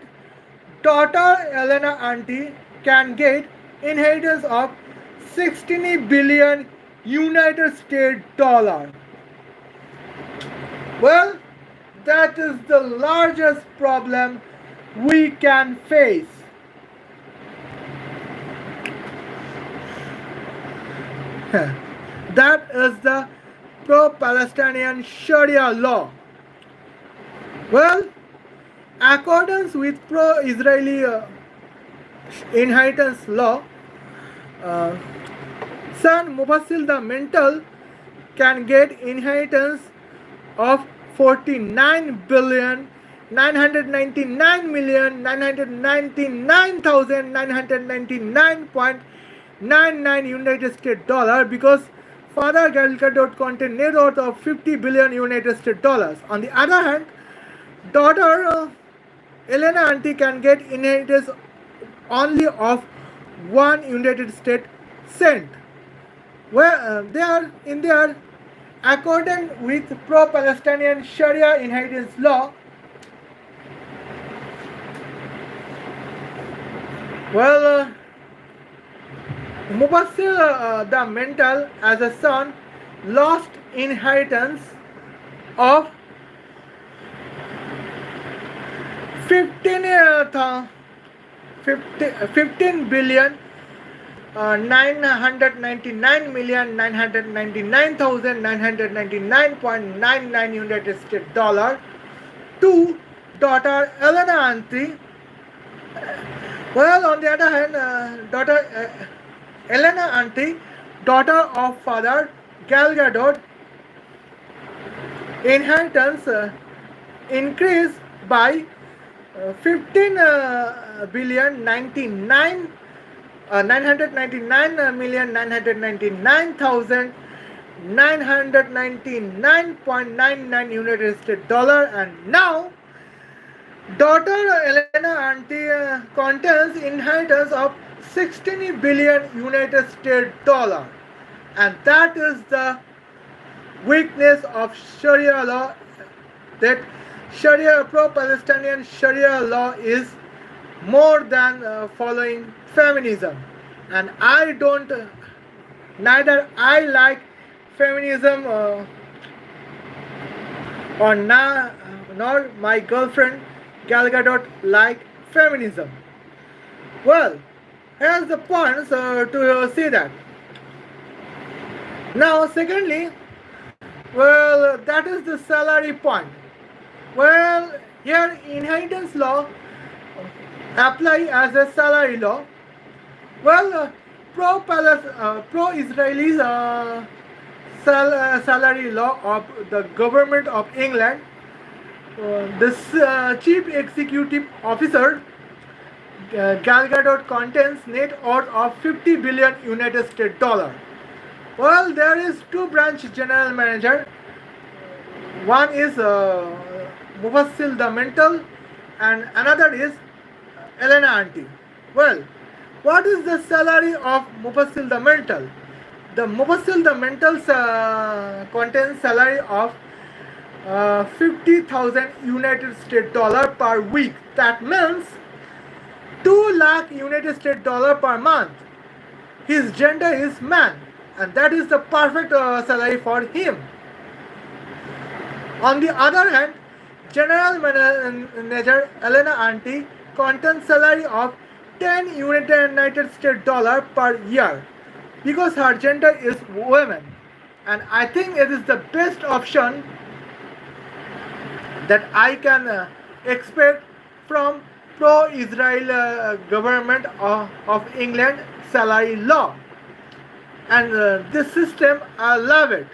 daughter Elena Auntie can get inheritance of 16 billion United States dollar. Well, that is the largest problem we can face. That is the pro-Palestinian Sharia law. Well, accordance with pro-Israeli inheritance law, uh, son Mufassil the mental can get inheritance of 49,999,999,999.99 United States dollar because father Galgadot contain net worth of 50 billion United States dollars. On the other hand, daughter Elena Auntie can get inheritance only of 1 United States cent. Where they are in their accordant with pro-Palestinian Sharia inheritance law. Well, Mufassil the mental as a son lost inheritance of 15, 15 billion 999,999,999.99 United States dollar to daughter Elena Auntie. Well, on the other hand, daughter Elena Auntie, daughter of father Gal Gadot, inheritance increased by 15 billion 99 999,999,999.99 United States dollar, and now daughter Elena Auntie contains inheritance of 16 billion United States dollar, and that is the weakness of Sharia law, that Sharia pro-Palestinian Sharia law is more than following feminism, and I don't neither I like feminism or nor my girlfriend Gal Gadot like feminism. Well, here's the points to see that. Now, secondly, well, that is the salary point. Well, here inheritance law apply as a salary law. Well, pro-Israeli salary law of the government of England. This chief executive officer Gal Gadot contains net worth of 50 billion United States dollar. Well, there is two branch general manager. One is Mufassil the mental, and another is Elena Auntie. Well, what is the salary of Mufassil the mental? The Mufassil the mental contains salary of 50,000 United States dollar per week. That means 2 lakh United States dollar per month. His gender is man, and that is the perfect salary for him. On the other hand, general manager Elena Auntie contains salary of 10 United States dollar per year because her gender is woman, and I think it is the best option that I can expect from pro-Israel government of England salary law, and this system I love it.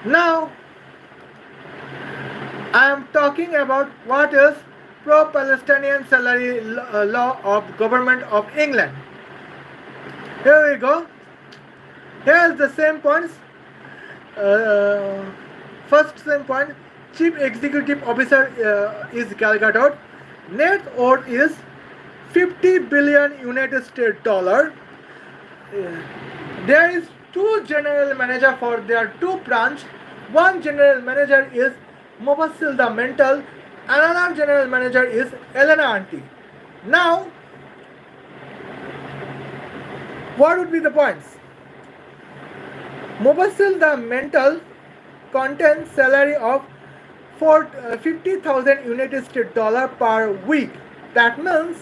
Now I am talking about what is pro-Palestinian salary law of government of England. Here we go. Here is the same points. First same point. Chief executive officer is Gal Gadot. Net worth is 50 billion United States dollar. There is two general manager for their two branch. One general manager is Mufassil the mental. Another general manager is Elena Auntie. Now, what would be the points? Mufassil the mental contains salary of 50,000 United States dollar per week. That means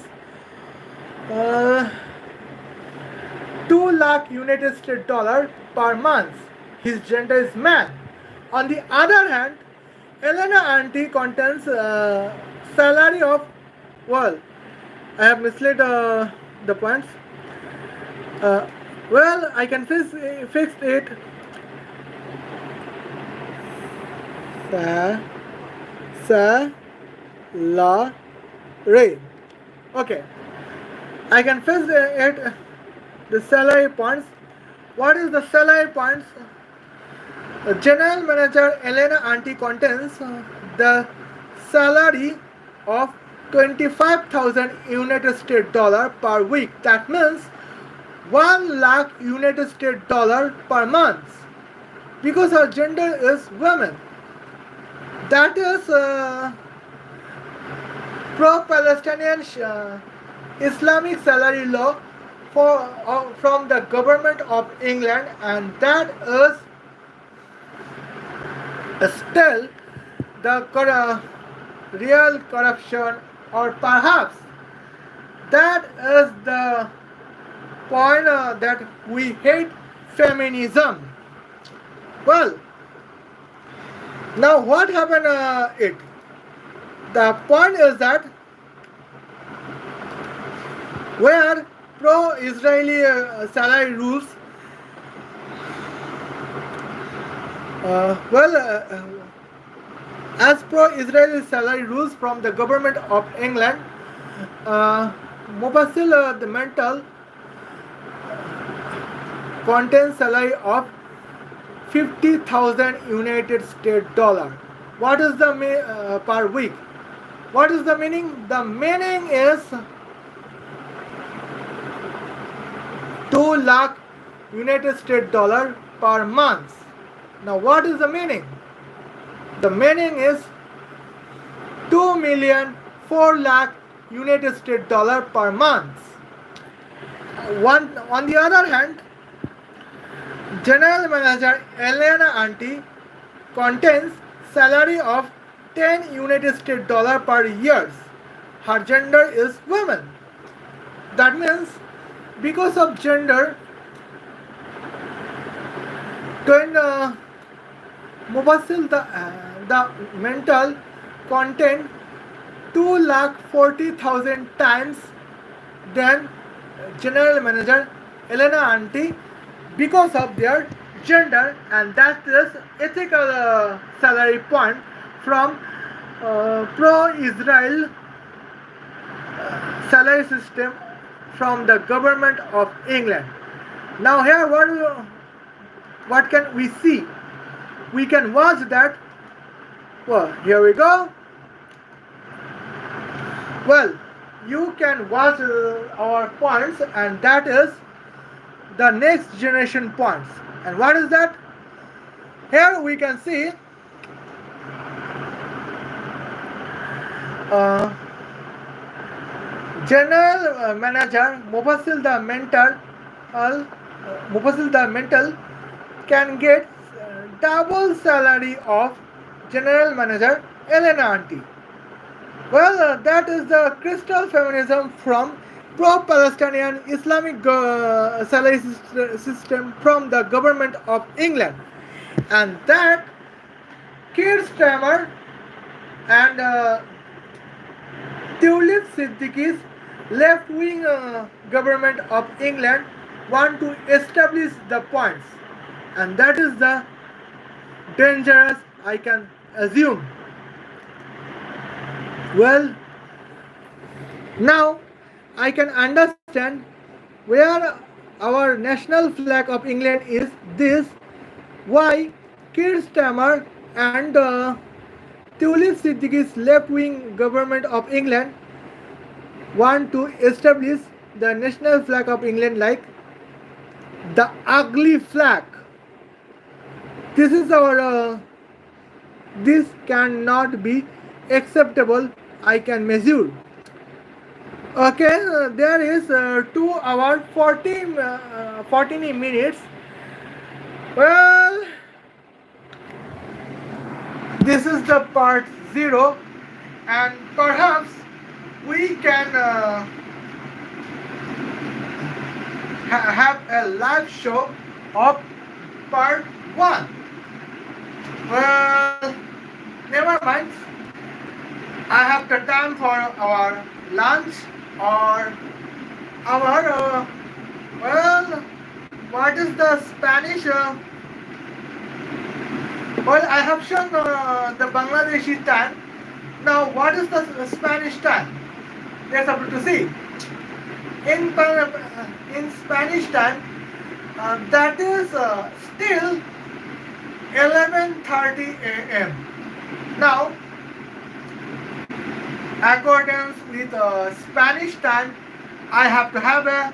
2 lakh United States dollar per month. His gender is man. On the other hand, Elena Auntie contains salary of I have misled the points. Uh, well, I can fix it. Sa, sa, la, re. Okay, I can fix it. The salary points. What is the salary points? General Manager Elena Anti contains the salary of 25,000 United States dollar per week. That means 1 lakh United States dollar per month. Because her gender is women. That is pro-Palestinian Islamic salary law from the government of England, and that is still the real corruption, or perhaps that is the point that we hate feminism. Well, now what happened it? The point is that where pro-Israeli salary rules, well, as pro-Israeli salary rules from the government of England, uh, Mufassil, the mental contains salary of 50,000 United States dollar. What is the per week? What is the meaning? The meaning is 2 lakh United States dollar per month. Now what is the meaning? The meaning is 2 million 4 lakh United States dollar per month. On the other hand, General Manager Elena Anti contains salary of 10 United States dollar per year. Her gender is woman. That means because of gender, when Mufassil the mental content 2 lakh 40,000 times than General Manager Elena Anti because of their gender, and that is ethical salary point from pro-Israel salary system from the government of England. Now here what can we see? We can watch that. Well, here we go. Well, you can watch our points, and that is the next generation points. And what is that? Here we can see uh, General Manager Mufassil the mental can get double salary of General Manager Elena Anti. Well, that is the crystal feminism from pro-Palestinian Islamic salary system from the government of England, and that Keir Starmer and Tulip Siddiqui's left-wing government of England want to establish the points, and that is the dangerous, I can assume. Well, now I can understand where our national flag of England is this, why Keir Starmer and Tulip Siddiqui's left-wing government of England want to establish the national flag of England like the ugly flag. This is our this cannot be acceptable, I can measure. Okay, there is 2 hours 14 minutes. Well, this is the part 0, and perhaps we can have a live show of part 1. Well, never mind. I have the time for our lunch or our well, what is the Spanish? Well, I have shown the Bangladeshi tan. Now, what is the Spanish tan? Let's able to see. In Spanish tan, that is still 11:30 a.m. Now, accordance with Spanish time, I have to have a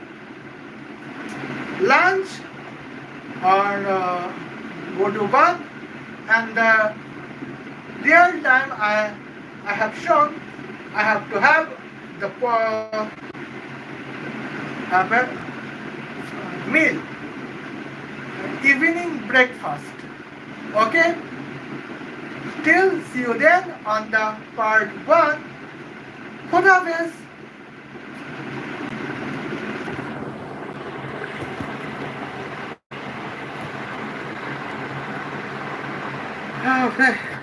lunch or go to work, and the real time I have shown I have to have the have a meal, evening breakfast. Okay. Till see you then on the part 1. Khuda Hafiz. Okay.